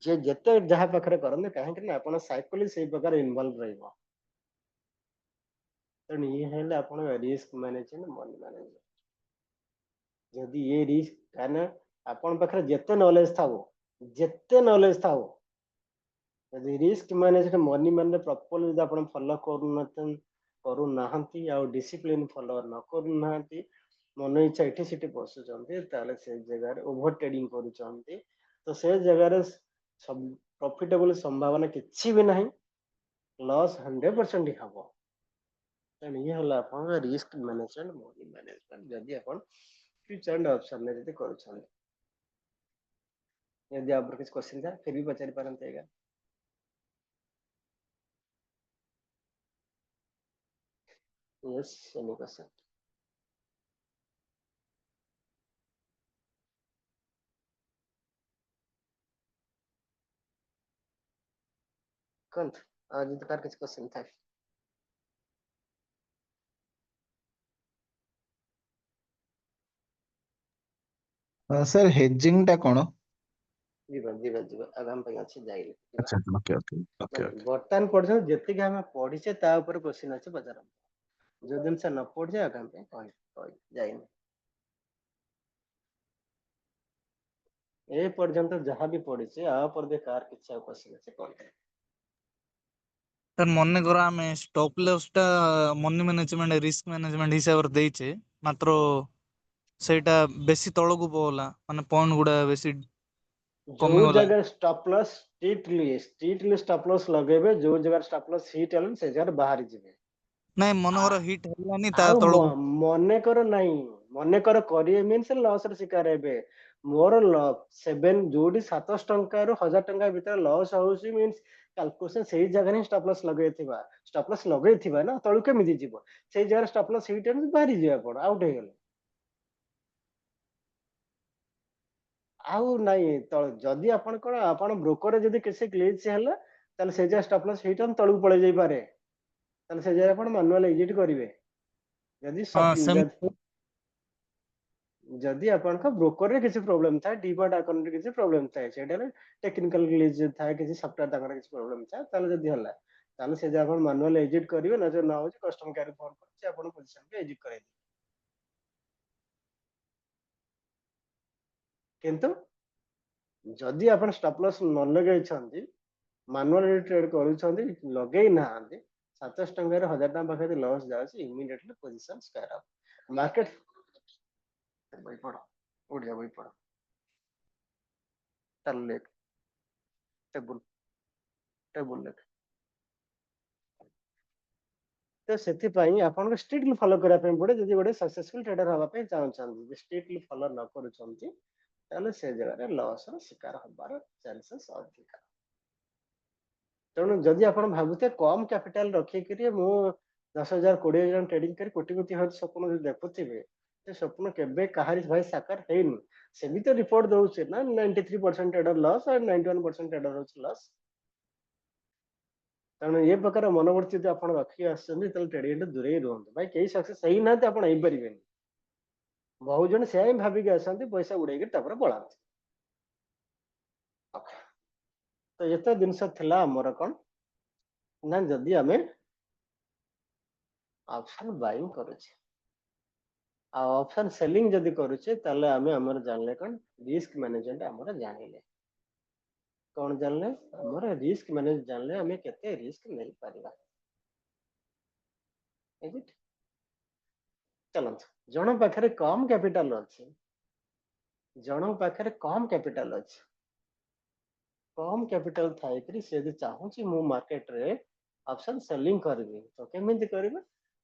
जे जते जहा पाखरे करन काहे कि आपण साइकोलॉजी से प्रकार इन्वॉल्व रहइबो तेणु ये हेले आपण रिस्क मैनेजमेंट मनी मैनेजमेंट जदि ये रिस्क काना आपण पाखरे जते नॉलेज थाओ यदि risk management money management properly यदि आपण फॉलो करू नाहंती आ डिसिप्लिन फॉलो न करू नाहंती मन इच्छा इठी सिटी पसुचंती ताले से जगह रे ओवर ट्रेडिंग करूचंती तो से जगह रे सब प्रॉफिटेबल संभावना किछि भी नहीं लॉस 100% ही हबो तेणु ये होला आपण रिस्क मैनेजमेंट मनी मैनेजमेंट जदि आपण फ्यूचर एंड ऑप्शन में जदि करूछन यदि आप कुछ क्वेश्चन था फिर भी पचारि पारंतेगा यस एनी क्वेश्चन कंत आज तो कार कुछ क्वेश्चन था सर हेजिंग टा कोन जीवन आगाम पे अच्छे जाइले अच्छा ओके ओके ओके ओके बर्तमान पर्यंत जेति के हम पढ़िचे ता ऊपर क्वेश्चन अछि बजार जो दिन से न पढ़ जाए आगाम पे कहि जाइने ए पर्यंत जहां भी पढ़िचे आ पर दे कार किछा क्वेश्चन अछि कोन सर मने करा आमे स्टॉप लॉस टा मनी मैनेजमेंट रिस्क मैनेजमेंट हिसाब रे देइछे मात्र सेटा बेसी तळकु पोला माने पॉइंट गुडा बेसी जो कमी गला जगह stop loss strictly stop loss लगेबे जो जगह स्टॉप लॉस हिट हलन से जगह बाहर जिवे नाही मन कर हिट हलानी ता आउ तळकु मने कर नहीं मने कर करिए मीन्स लॉस रे शिकार हेबे मोर 7 जोडी 700 टंका रु 1000 टंका भीतर लॉस होउसी मीन्स कैलकुलेशन सही जगह ने स्टॉप लॉस लगेथिबा ना तळु केमिति जीवो सही जगह स्टॉप लॉस हिट हन बाहरी जिया पड़ आउट हे गेले आउ नहीं तो जदि आपण कोन आपण ब्रोकर जदि किसी ग्लिच हैला ताले से जगह स्टॉप लॉस हिट हन तळु पळे जाई पारे ତାହେଲେ ସେ ଜାଗାରେ ଆପଣ ମାନୁଆଲ ଏକ୍ଜିଟ୍ କରିବେ। ଯଦି ହଁ ସେମିତି ଯଦି ଆପଣଙ୍କ ବ୍ରୋକରରେ କିଛି ପ୍ରୋବ୍ଲେମ ଥାଏ, ଡିମାଟ ଆକାଉଣ୍ଟରେ କିଛି ପ୍ରୋବ୍ଲେମ ଥାଏ, ସେଇଟାରେ ଟେକ୍ନିକାଲ ଗ୍ଲିଚ ଥାଏ, କିଛି ସଫ୍ଟୱେୟାର ତାଙ୍କର କିଛି ପ୍ରୋବ୍ଲେମ ଥାଏ, ତାହେଲେ ଯଦି ହେଲା ତାହେଲେ ସେ ଜାଗା ଆପଣ ମାନୁଆଲ ଏକ୍ଜିଟ୍ କରିବେ। ନା ଯଦି ନ ହଉଛି କଷ୍ଟମର କେୟାର ଫୋନ କରୁଛି ଆପଣ ପୋଜିସନକୁ ଏକ୍ଜିଟ୍ କରାଇଦେବେ। କିନ୍ତୁ ଯଦି ଆପଣ ଷ୍ଟପ୍ ଲସ୍ ନ ଲଗେଇଛନ୍ତି, ମାନୁଆଲ ଟ୍ରେଡ୍ କରୁଛନ୍ତି, ଲଗେଇ ନାହାନ୍ତି, 700 ଟଙ୍କାରେ 1000 ଟଙ୍କା ପାଖରେ ଲସ୍ ଯାଉଛି, immediately position square of. Market ବହି ପଢ, ଓଡ଼ିଆ ବହି ପଢ, ତାହେଲେ ଲେଖ ଟେବୁଲ ଲେଖ। ତ ସେଥିପାଇଁ ଆପଣଙ୍କୁ ଷ୍ଟ୍ରିକ୍ଟଲି ଫଲୋ କରିବା ପାଇଁ ପଡେ ଯଦି ଗୋଟେ ସକ୍ସେସଫୁଲ ଟ୍ରେଡର ହବା ପାଇଁ ଚାହୁଁଛନ୍ତି। ଯଦି ଷ୍ଟ୍ରିକ୍ଟଲି ଫଲୋ ନ କରୁଛନ୍ତି ତାହେଲେ ସେ ଜାଗାରେ ଲସ୍ର ଶିକାର ହବାର ଚାନ୍ସେସ୍ ଅଧିକା। ତେଣୁ ଯଦି ଆପଣ ଭାବୁଥିବେ କମ କ୍ୟାପିଟାଲ ରଖିକିରି ମୁଁ 10,000 20,000 ଟ୍ରେଡିଂ କରି କୋଟିପତି ହଉଛି ସ୍ୱପ୍ନ ଯଦି ଦେଖୁଥିବେ, ସେ ସ୍ୱପ୍ନ କେବେ କାହାରି ଭାଇ ସାକାର ହେଇନି। ସେମିତି ରିପୋର୍ଟ ଦଉଛି ନା 93% ଟ୍ରେଡର ଲସ୍ ଆଉ 91% ଟ୍ରେଡର ହଉଛି ଲସ୍। ତେଣୁ ଏ ପ୍ରକାର ମନୋବୃତ୍ତି ଯଦି ଆପଣ ରଖି ଆସୁଛନ୍ତି ତାହେଲେ ଟ୍ରେଡିଂଠୁ ଦୂରେଇ ରୁହନ୍ତୁ। ଭାଇ କେହି ସକ୍ସେସ୍ ହେଇନାହାନ୍ତି, ଆପଣ ହେଇପାରିବେନି। ବହୁତ ଜଣ ସେୟା ହିଁ ଭାବିକି ଆସନ୍ତି, ପଇସା ଉଡେଇକି ତାପରେ ପଳାନ୍ତି। ତ ଏତେ ଜିନିଷ ଥିଲା ଆମର କଣ ନା, ଯଦି ଆମେ ଅପସନ ବାଇଂ କରୁଛେ ଆଉ ଅପସନ ସେଲିଂ ଯଦି କରୁଛେ, ତାହେଲେ ଆମେ ଆମର ଜାଣିଲେ କଣ ରିସ୍କ ମ୍ୟାନେଜମେଣ୍ଟ ଆମର ଜାଣିଲେ। କଣ ଜାଣିଲେ? ଆମର ରିସ୍କ ମ୍ୟାନେଜ ଜାଣିଲେ ଆମେ କେତେ ରିସ୍କ ନେଇପାରିବା। ଚାଲନ୍ତୁ, ଜଣ ପାଖରେ କମ କ୍ୟାପିଟାଲ ଅଛି, ଜଣଙ୍କ ପାଖରେ କମ କ୍ୟାପିଟାଲ ଅଛି, କମ କ୍ୟାପିଟାଲ ଥାଇକରି ସେ ଯଦି ଚାହୁଁଛି ମୁଁ ମାର୍କେଟରେ ଅପସନ ସେଲିଂ କରିବି, ତ କେମିତି କରିବେ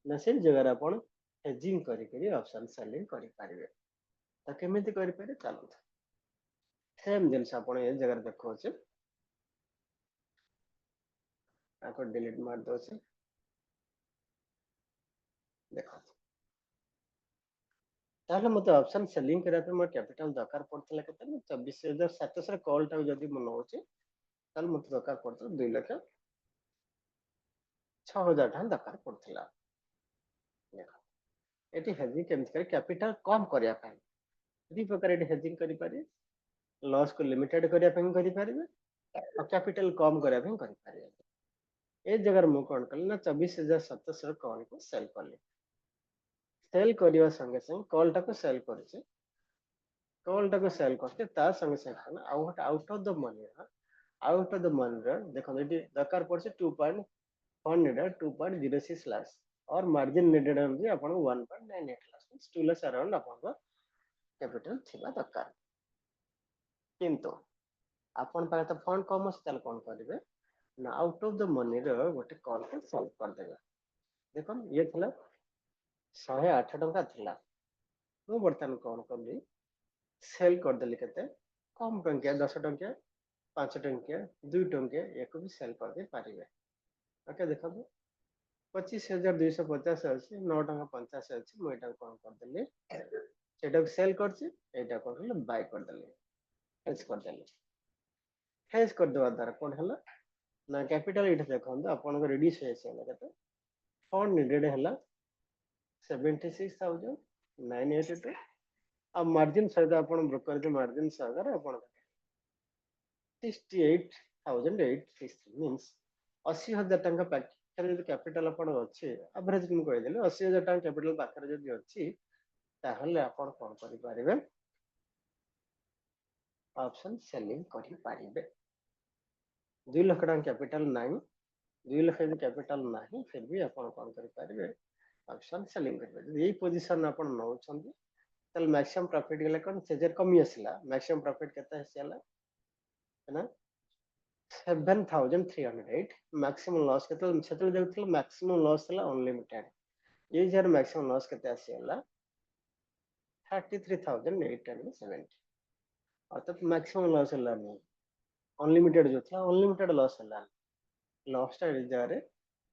ନା ସେଇ ଜାଗାରେ ଆପଣ ହେଜିଂ କରିକିରି ଅପସନ ସେଲିଂ କରିପାରିବେ। ତ କେମିତି କରିପାରିବେ? ଚାଲନ୍ତୁ, ସେମ୍ ଜିନିଷ ଆପଣ ଏ ଜାଗାରେ ଦେଖାଉଛି, ତାକୁ ଡିଲିଟ ମାରିଦଉଛି। ଦେଖନ୍ତୁ, ତାହେଲେ ମୋତେ ଅପସନ ସେଲିଂ କରିବା ପାଇଁ ମୋର କ୍ୟାପିଟାଲ ଦରକାର ପଡୁଥିଲା କେତେ ନା 24,700 କଲ୍ ଟାକୁ ଯଦି ମୁଁ ନଉଛି ତାହେଲେ ମୋତେ ଦରକାର ପଡୁଥିଲା 2,06,000 ଟଙ୍କା ଦରକାର ପଡୁଥିଲା। ଏଠି ହେଜିଂ କେମିତି କରି କ୍ୟାପିଟାଲ କମ କରିବା ପାଇଁ ଦି ପ୍ରକାର ଏଠି ହେଜିଂ କରିପାରିବେ। ଲସ୍ କୁ ଲିମିଟେଡ କରିବା ପାଇଁ କରିପାରିବେ ଆଉ କ୍ୟାପିଟାଲ କମ କରିବା ପାଇଁ କରିପାରିବେ। ଏ ଜାଗାରେ ମୁଁ କଣ କଲି ନା 24,700 କଲ୍ କୁ ସେଲ୍ କଲି। ସେଲ୍ କରିବା ସଙ୍ଗେ ସଙ୍ଗେ କଲ୍ ଟାକୁ ସେଲ୍ କରୁଛି, କଲ୍ ଟାକୁ ସେଲ୍ କରୁଛି, ତା ସଙ୍ଗେ ସଙ୍ଗେ ଆଉ ଗୋଟେ ଆଉଟ୍ ଅଫ୍ ଦ ମନିର ଦେଖନ୍ତୁ ଏଠି ଦରକାର ପଡୁଛି 2.06 ଲାକ୍ସ और मार्जिन needed है आपण 1.98 लाख 2 लाख अराउंड आपण कैपिटल थिबा दरकार। किंतु आपण पाखे तो फंड कम अछि ताल कोन करिवे ना आउट ऑफ द मनी रो गोटे कॉल के सॉल्व कर देबे। देखो ये थिला 108 टंका थिला, मु बर्तन कोन करली सेल कर देली केते कम टंकिया 10 टंकिया 5 टंकिया 2 टंकिया एको भी सेल कर दे पारिबे। ओके देखो 25,250 अच्छी 9 टंका 85 अच्छी मुझे कौन करदेली सेटा सेल करछि एटा करले बाय करदेली हेज करदेली। हेज कर देवा द्वारा कोन हला ना कैपिटल इठ देखंतु आपन को रिड्यूस हे से केते फंड नीडेड हला 76,982 आ मार्जिन सहित आपन ब्रोकर के मार्जिन सागर आपन 68,860 मींस 80,000 टंका पाखरे जदि कैपिटल अपन अछि एवरेज मु कहि देली 80,000 टंका कैपिटल पाखरे जदि अछि ताहले अपन कोन करि पारिबे ऑप्शन सेलिंग करि पारिबे। 2 लाख टंका कैपिटल नाही 2 लाख जदि कैपिटल नाही फिर भी अपन कोन करि पारिबे ऑप्शन सेलिंग करि पारिबे। यही पोजीशन अपन नौ छथि ताल मैक्सिमम प्रॉफिट गेले कोन सेजर कमी आसिला मैक्सिमम प्रॉफिट केते आसिला है ना 7,308 मैक्सिमम लॉस केते सेतल देखथिल मैक्सिमम लॉस हला अनलिमिटेड ये जर मैक्सिमम लॉस केते आसिला 33,870 अर्थात मैक्सिमम लॉस हला नहीं अनलिमिटेड जो था अनलिमिटेड लॉस हला लॉस टा जरे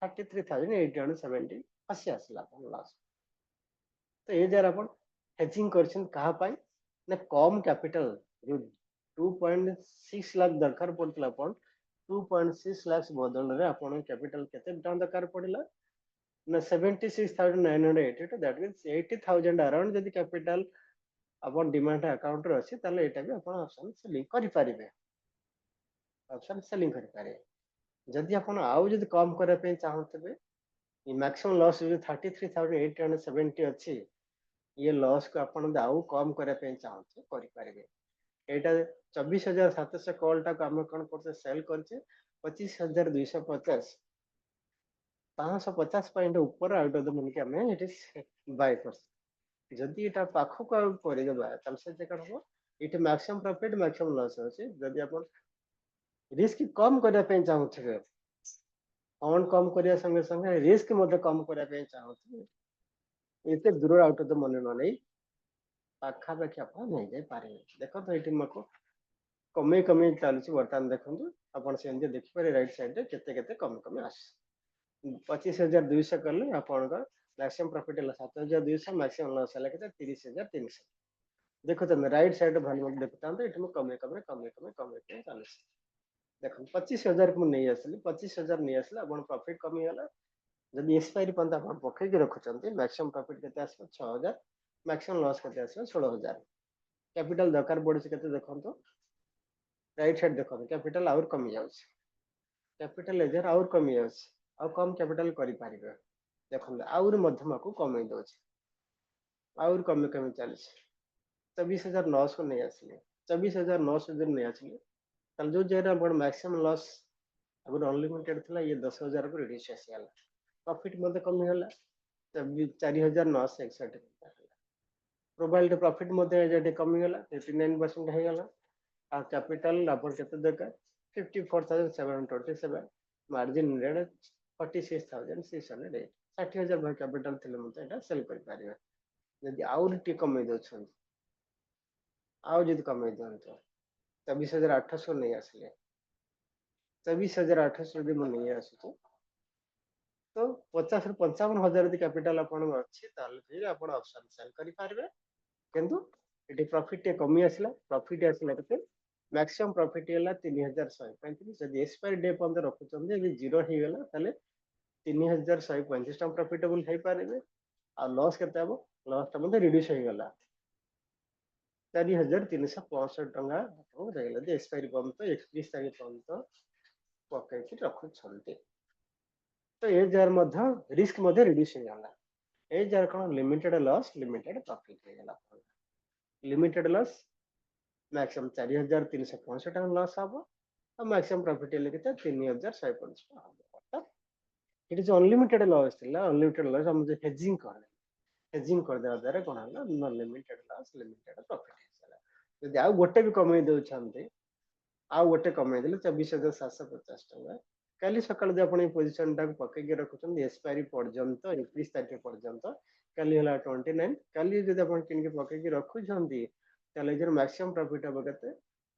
33,870 आसी आसला अपन लॉस। तो ये जरा अपन हेजिंग करछन कहा पाई ना कम कैपिटल जो 2.6 लाख दरकार पड़तला अपन 2.6 लाख बदल रे अपन कैपिटल केते टका दरकार पड़िला ना 76,982 that means 80,000 around जदि कैपिटल अपन डिमांड अकाउंट रे अछि ताले एटा भी अपन ऑप्शन सेलिंग करि पारिबे ऑप्शन सेलिंग करि पारे जदि अपन आउ जदि कम करे पे चाहतबे ये मैक्सिमम लॉस जो 33,870 अछि ये लॉस को अपन आउ कम करे पे चाहते करि पारिबे एटा 24,700 कॉल टा को हम कोन करते सेल करछे 25,250 550 पॉइंट ऊपर आउट ऑफ द मनी के हमें इट इज बाय कर जदि एटा पाखो को करे जबा तब से जे करबो it maximum profit maximum loss होचे जदि अपन रिस्क कम करे पे चाहते फंड कम करिया संगे संगे रिस्क मते कम करे पे चाहते एते दूर आउट ऑफ द मनी न नहीं पाखा पाखी अपन नहीं जाय पारे देखो तो एटी मको कमे कमे चलछि वर्तमान देखंतु अपन से एंजे देखि पारे राइट साइड रे केते केते कम कमे आस 25,200 करले अपन का मैक्सिमम प्रॉफिट है 7,200 मैक्सिमम लॉस है केते 30,300 देखो तुम राइट साइड वैल्यू देखता तो एटी कमे कमे कमे कमे कमे के चलछि देखो 25,000 को नहीं आसली 25,000 नहीं आसला अपन प्रॉफिट कमी गला जब एक्सपायरी पंता अपन पके के रखुचंती मैक्सिमम प्रॉफिट केते आसबो 6,000 मैक्सिमम लॉस केते आसबो 16,000 कैपिटल दरकार पड़े केते देखंतो राइट साइड देखो कैपिटल आउर कमी जाउछ कैपिटल लेजर आउर कमी जाउछ आ कम कैपिटल करि पारिबे देखो आउर मध्यम को कमे दोछ आउर कमे कमे चलछ 24,900 को नहीं आसले 24,900 दिन नहीं आसले तल जो जेरा बड़ मैक्सिमम लॉस अगर अनलिमिटेड थिला ये 10,000 को रिड्यूस आसीला प्रॉफिट मते कमी होला तब 4,961 प्रोबाबिलिटी प्रॉफिट मते जेटे कमी होला 59% हे गला आ कैपिटल अपन केते दरकार 54,727 मार्जिन रेट 46,600 60,000 भाई कैपिटल थिले मते एटा सेल कर पारिबे यदि आउर टी कमे दोछन आउ जदि कमे दोंतो 24,800 नहीं आसले 24,800 यदि मन नहीं आसतो तो 50 रु 55,000 यदि कैपिटल अपन अछि ताले फिर अपन ऑप्शन सेल करि पारिबे किंतु एटी प्रॉफिट टे कमी आसला प्रॉफिट आसला केते मैक्सिमम प्रॉफिट हैला 3,135 जदि एक्सपायरी डे पंद रखुचन जे जीरो हे गेला ताले 3,135 टका प्रॉफिटेबल हे पारिबे आ लॉस केते हबो लॉस टा मते रिड्यूस हे गेला 4,365 टका हो गेला जे एक्सपायरी पंत 31 तारिख पंत पके कि रखुचंती तो ए जार मध्य रिस्क मध्य रिड्यूस हे गेला ए जार कोन लिमिटेड लॉस लिमिटेड प्रॉफिट हे गेला लिमिटेड लॉस मैक्सिमम 4,365 टका लॉस हबो और मैक्सिमम प्रॉफिट ले केते 3,150 टका हबो इट इज अनलिमिटेड लॉस थिला अनलिमिटेड लॉस हम जे हेजिंग कर देवा द्वारा कोन हला non limited loss limited profit हेला यदि आ गोटे भी कमे दउ छन्ते आ गोटे कमे देले 24,750 टका काली सकाळ जे आपण पोजीशन टा पके के रखुछन एक्सपायरी पर्यंत 31 तारिख पर्यंत काली हला 29 काली जदि आपण किन के पके के रखुछन्ती ताले जर मैक्सिमम प्रॉफिट हबो केते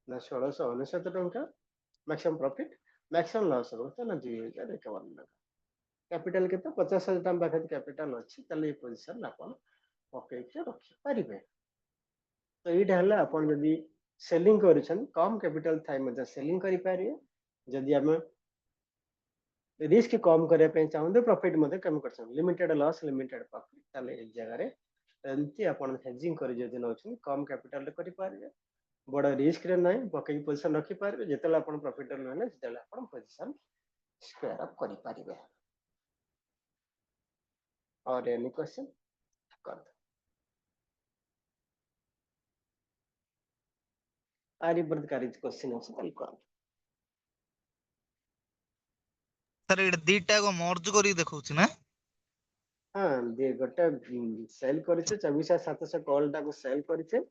ना 1,699 टका मैक्सिमम प्रॉफिट मैक्सिमम लॉस हबो त ना 2,051 टका कैपिटल केते 50,000 टका बाखत कैपिटल अछि ताले ए पोजीशन आपण पके के रखि पारिबे तो एटा हला आपण जदि सेलिंग करिछन कम कैपिटल थाई मते सेलिंग करि पारिबे जदि हम रिस्क कम करे पे चाहते प्रॉफिट मते कम कर सकते लिमिटेड लॉस लिमिटेड प्रॉफिट ताले एक जगह रे एंती आपण हेजिंग करि जदि नउछन कम कैपिटल रे करि पारिबे बड़ रिस्क रे नै पके पोजीशन रखि पारिबे जेतले आपण प्रॉफिट लेने जेतले आपण पोजीशन स्क्वायर अप करि पारिबे और एनी क्वेश्चन कर आरी बर्दकारी क्वेश्चन अछि कल कर सर एटा दीटा को मर्ज करी देखौछि ना हाँ दे गोटे सेल करिছে 24,700 कॉल टा को सेल करिছে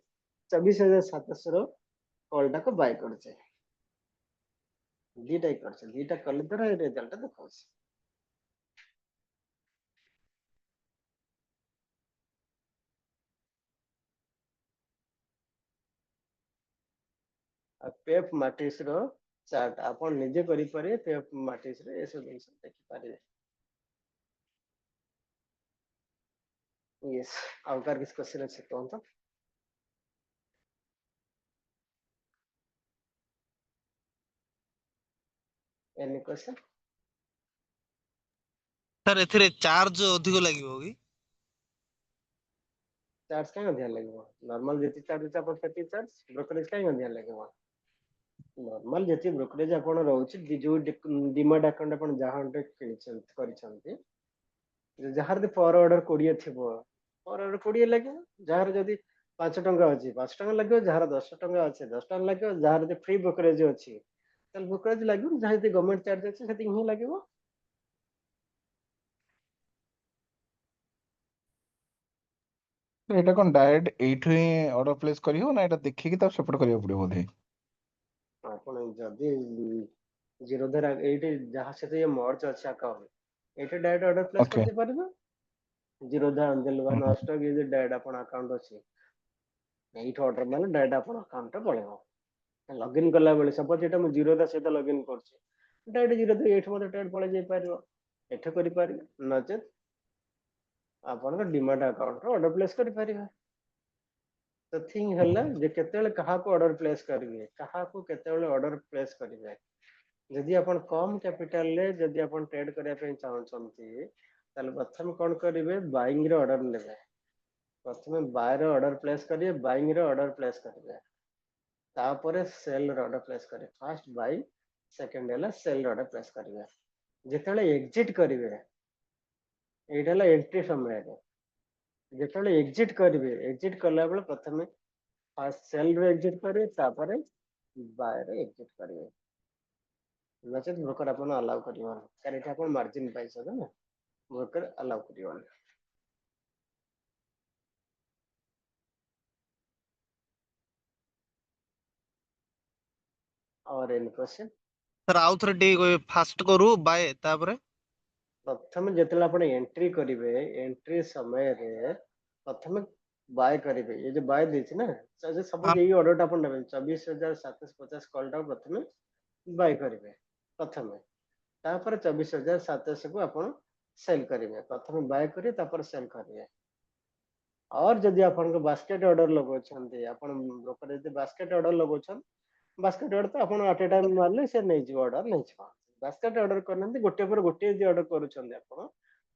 24,700 रो कॉल टा को बाय करছে दीटा करছে दीटा कले तर रिजल्ट देखौछ पेप मैट्रिक्स रो चार्ट आपण निजे करि पारे पेप मैट्रिक्स रे ऐसे जिंस देखि पारे यस आउटर किस क्वेश्चन अछि कोन तो एनी क्वेश्चन सर एथिरे चार्ज अधिक लागिवो कि चार्ज कहीं अधिक लगे नॉर्मल जी चार्ज अच्छे आप चार्ज ब्रोकरेज कहीं अधिक लगे नॉर्मल जी ब्रोकरेज आप रोचे जो डिमाट अकाउंट आप जहाँ जार पर ऑर्डर 20 थी पर ऑर्डर 20 लगे जार जदि 5 टंका अच्छी 5 टंका लगे जार 10 टंका अच्छे 10 टंका लगे जार फ्री ब्रोकरेज अच्छी ब्रोकरेज लगे जहाँ गवर्नमेंट चार्ज अच्छे से ही लगे तो एटा कौन डायरेक्ट एठू ही ऑर्डर प्लेस करियो ना एटा देखि कि तब सेपरेट करियो पड़ियो बोधे ଆପଣ ଯଦି ଜିରୋ ଧର ଏଇଠି ଯାହା ସହିତ ଇଏ ମର୍ଜ ଅଛି ଆକାଉଣ୍ଟ ଏଇଠି ଡାଇରେକ୍ଟ ଅର୍ଡର ପ୍ଲେସ୍ ओके କରିଦେଇ ପାରିବେ ଜିରୋ ଧା ଆଞ୍ଜେଲ ବା ନଷ୍ଟ କି ଯଦି ଡାଇରେକ୍ଟ ଆପଣ ଆକାଉଣ୍ଟ ଅଛି ଏଇଠି ଅର୍ଡର ମାନେ ଡାଇରେକ୍ଟ ଆପଣ ଆକାଉଣ୍ଟରେ ପଳେଇବ ଲଗ୍ଇନ୍ କଲା ବେଳେ ସପୋଜ ଏଇଟା ମୁଁ ଜିରୋ ଧା ସହିତ ଲଗ୍ଇନ୍ କରୁଛି ଡାଇରେକ୍ଟ ଜିରୋ ଧା ଏଇଠି ମଧ୍ୟ ଡାଇରେକ୍ଟ ପଳେଇ ଯାଇପାରିବ ଏଠି କରିପାରିବେ ନଚେତ ଆପଣଙ୍କ ଡିମାଟ ଆକାଉଣ୍ଟରେ ଅର୍ଡର ପ୍ଲେସ୍ କରିପାରିବେ ତ ଥିଙ୍ଗ ହେଲା ଯେ କେତେବେଳେ କାହାକୁ ଅର୍ଡର ପ୍ଲେସ୍ କରିବେ କାହାକୁ କେତେବେଳେ ଅର୍ଡର ପ୍ଲେସ୍ କରିବେ ଯଦି ଆପଣ କମ କ୍ୟାପିଟାଲରେ ଯଦି ଆପଣ ଟ୍ରେଡ୍ କରିବା ପାଇଁ ଚାହୁଁଛନ୍ତି ତାହେଲେ ପ୍ରଥମେ କଣ କରିବେ ବାଇଂ ର ଅର୍ଡର ନେବେ ପ୍ରଥମେ ବାୟ ର ଅର୍ଡର ପ୍ଲେସ୍ କରିବେ ବାଇଂ ର ଅର୍ଡର ପ୍ଲେସ୍ କରିବେ ତାପରେ ସେଲ୍ ର ଅର୍ଡର ପ୍ଲେସ୍ କରିବେ ଫାଷ୍ଟ ବାଇ ସେକେଣ୍ଡ ହେଲା ସେଲ୍ ର ଅର୍ଡର ପ୍ଲେସ୍ କରିବେ ଯେତେବେଳେ ଏକ୍ଜିଟ୍ କରିବେ ଏଇଟା ହେଲା ଏଣ୍ଟ୍ରି ସମୟରେ ଯେତେବେଳେ ଏକ୍ଜିଟ୍ କରିବେ ଏକ୍ଜିଟ୍ କଲା ବେଳେ ପ୍ରଥମେ ଫାଷ୍ଟ ସେଲ୍ ରୁ ଏକ୍ଜିଟ୍ କରିବେ ତାପରେ ବାୟ ରେ ଏକ୍ଜିଟ୍ କରିବେ ନଚେତ ବ୍ରୋକର ଆପଣ ଆଲାଉ କରିବନି କାରଣ ଏଠି ଆପଣ ମାର୍ଜିନ ପାଇଛନ୍ତି ନା ବ୍ରୋକର ଆଲାଉ କରିବନି और एनी क्वेश्चन सर आउ थरे टी फास्ट करू बाय तापरे प्रथम जेतेला आपण एंट्री करिवे एंट्री समय रे प्रथम बाय करिवे ये जो बाय देछि ना सपोज ये ऑर्डर टा आपण नेबे 24750 कॉल टा प्रथम बाय करिवे प्रथम तापर 24700 को आपण सेल करिवे प्रथम बाय करिवे तापर सेल करिवे और जदि आपण को बास्केट ऑर्डर लगो छन्ते आपण ब्रोकर जदि बास्केट ऑर्डर लगो छन बास्केट ऑर्डर तो आपण एट ए टाइम मारले से नहीं जी ऑर्डर नहीं छी बास्केट ऑर्डर करनते गोटे पर गोटे जे ऑर्डर करू छन्ते आपण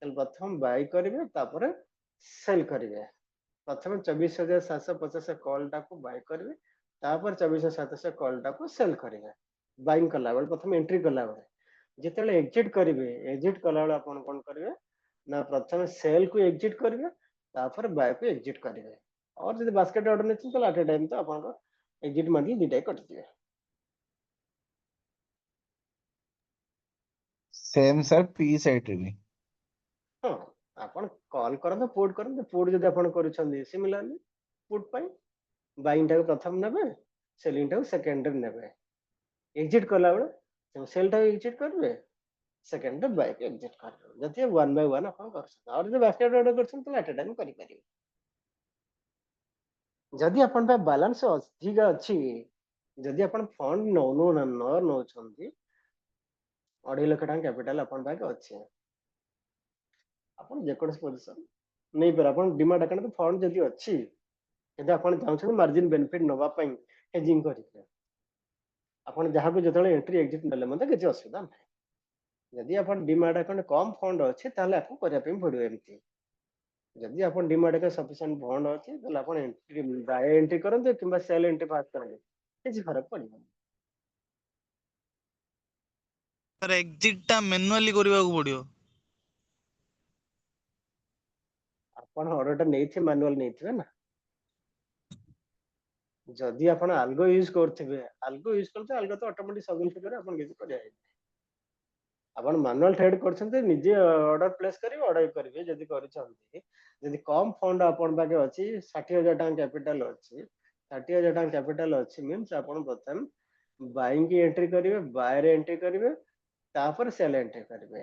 तल प्रथम बाय करिवे तापर सेल करिवे प्रथम 24750 कॉल टा को बाय करिवे तापर 24700 कॉल टा को सेल करिवे बाइंग कला बेल प्रथम एंट्री कला बेल जेतेले एग्जिट करिवे एग्जिट कला बेल आपण कोन करिवे ना प्रथम सेल को एग्जिट करिवे तापर बाय को एग्जिट करिवे और जदि बास्केट ऑर्डर नेछि तले एट ए टाइम तो आपण को एग्जिट मारली दिटाई कटि दिवे सेम सर पी साइड रे भी हाँ आपण कॉल करंतु पुट जदि आपण करूछन्ती सिमिलरली पुट पई बाइंग टा प्रथम नेबे सेलिंग टा सेकंड रे नेबे एग्जिट कला बेले सेल टा एग्जिट करबे सेकंड रे बाय के एग्जिट करबे जति वन बाय वन आपण करछन और जे बास्केट ऑर्डर करछन तो एट ए टाइम करि परिबे जदि आपण पे बैलेंस अधिक अछि जदि आपण फंड न नौछन्ती 2.5 लाख टका कैपिटल अपन पाके अछि अपन जेकोस पोजीशन नहीं पर अपन डिमांड अकाउंट तो फंड जदि अछि यदि अपन चाहछन मार्जिन बेनिफिट नवा पई हेजिंग करिके अपन जहाँ को जतले एंट्री एग्जिट नले मते किछ असुविधा नै यदि अपन डिमांड अकाउंट कम फंड अछि ताले आपन करिया पई पड़ियो एमती जदि अपन डिमांड अकाउंट सफिशिएंट फंड अछि ताले अपन एंट्री बाय एंट्री करंते किंबा सेल एंट्री पास करंते किछ फरक पड़ियो सर एग्जिट टा मैन्युअली करबा को पड़ियो अपन ऑर्डर टा नैथे मैनुअल नैथिबे ना जदि आपण अल्गो यूज करथिबे अल्गो यूज करते अल्गो तो ऑटोमेटिक सबमिट करे आपण किछ करिया आपण मैनुअल ट्रेड करछन्ते निजे ऑर्डर प्लेस करिवे ऑर्डर करिवे जदि करछन्ते जदि कम फंड आपण बाके अछि 60000 टका कैपिटल अछि 60000 टका कैपिटल अछि मींस आपण प्रथम बाइंग की एंट्री करिवे बाय रे एंट्री करिवे तापर सेल एंट्री करिवे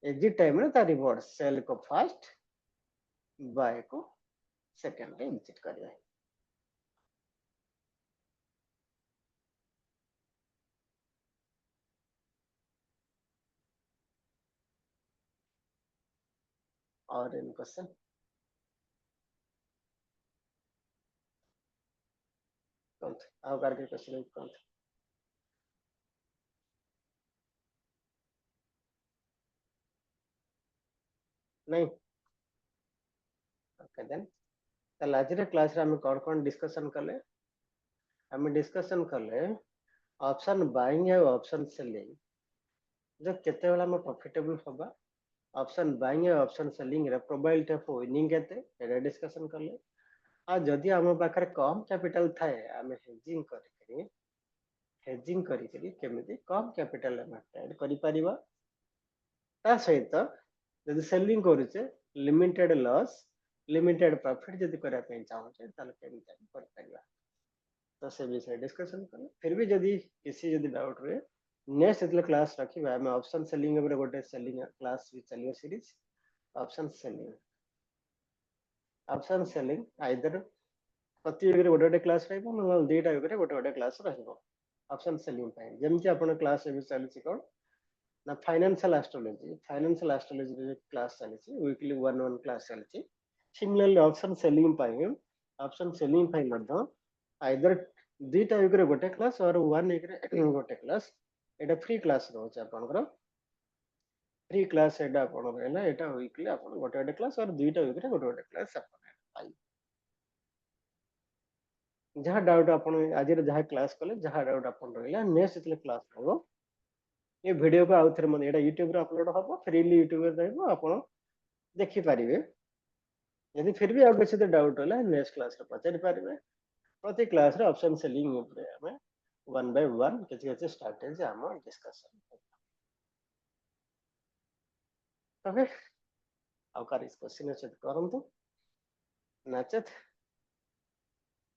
एग्जिट टाइम रे ता रिवॉर्ड सेल को फर्स्ट बाय को सेकंड रे एग्जिट करिवे और इन क्वेश्चन कौन आउ करके क्वेश्चन कौन नहीं ओके देन ताले आज क्लास रे हम कौन डिस्कशन कले हम डिस्कशन कले ऑप्शन बाइंग और ऑप्शन सेलिंग जो केते बेला हम प्रॉफिटेबल होबा ऑप्शन बाइंग और ऑप्शन सेलिंग रे प्रोबेबिलिटी ऑफ विनिंग केते एटा डिस्कशन कले आ जदि हम पाखरे कम कैपिटल थाए हम हेजिंग करी केमिति कम कैपिटल हम ऐड करि परिबा ता सहित जदि सेलिंग करूचे लिमिटेड लॉस लिमिटेड प्रॉफिट जदि करा पे चाहूचे ताले केमिति कर परिबा तो से विषय डिस्कशन कले फिर भी जदि किसी जदि डाउट रहे नेक्स्ट इतले क्लास रखिबा हम ऑप्शन सेलिंग ऊपर गोटे सेलिंग क्लास भी चलियो सीरीज ऑप्शन सेलिंग आइदर प्रति वीक गोटे क्लास रहबो न दुईटा वीक गोटे क्लास रहबो ऑप्शन सेलिंग पे जेमति आपण क्लास एबि चलछि कोन ना फाइनेंशियल एस्ट्रोलॉजी रे क्लास चलछि वीकली 1 क्लास चलछि सिमिलरली ऑप्शन सेलिंग पे मध्य आइदर दुईटा वीक गोटे क्लास और 1 वीक गोटे क्लास एटा फ्री क्लास रहउछ आपनकर फ्री क्लास एटा आपण रहला एटा वीकली आपण गोटे क्लास और दुईटा वीक गोटे क्लास आपण पाइ जहाँ डाउट आपण आज जहाँ क्लास कले जहाँ डाउट आपण रहला नेक्स्ट इतले क्लास हो ये वीडियो को आउ थे मन एटा YouTube रे अपलोड हो फ्रीली YouTube रे रहबो आपण देखि परिबे यदि फिर भी आपके से डाउट होला नेक्स्ट क्लास रे पचारि परिबे प्रति क्लास रे ऑप्शन सेलिंग ऊपर हमें 1 बाय 1 किछि स्ट्रेटजी हम डिस्कशन तबे आउकार इस क्वेश्चन से करंतु नचत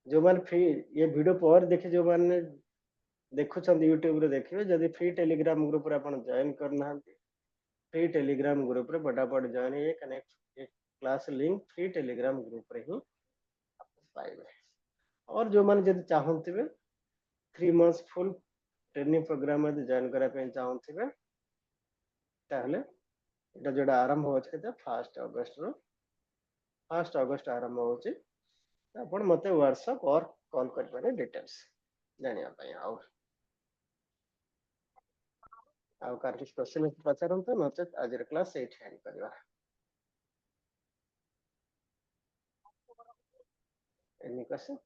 जो मान फ्री ये वीडियो पर देखि जो मान देखुछन YouTube रे देखिबे जदि फ्री टेलीग्राम ग्रुप रे आपण जॉइन करना फ्री टेलीग्राम ग्रुप रे फटाफट जॉइन ये connect class link free Telegram group रे ही पाइबे और जो मान जदि चाहंतिबे 3 मंथ्स फुल ट्रेनिंग प्रोग्राम में जॉइन करा पे चाहंतिबे ताहले एटा जोडा आरंभ हो छै त 1 अगस्त आरंभ हो छै आपण मते व्हाट्सएप और कॉल कर पारे डिटेल्स जानिया पय आउ कार किस क्वेश्चन पचारंतु नचेत आज क्लास 8 हैंड करबा एनी क्वेश्चन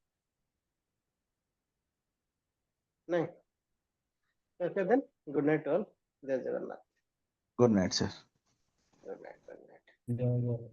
नहीं okay then good night all जय Jagannath good night sir good night जय जय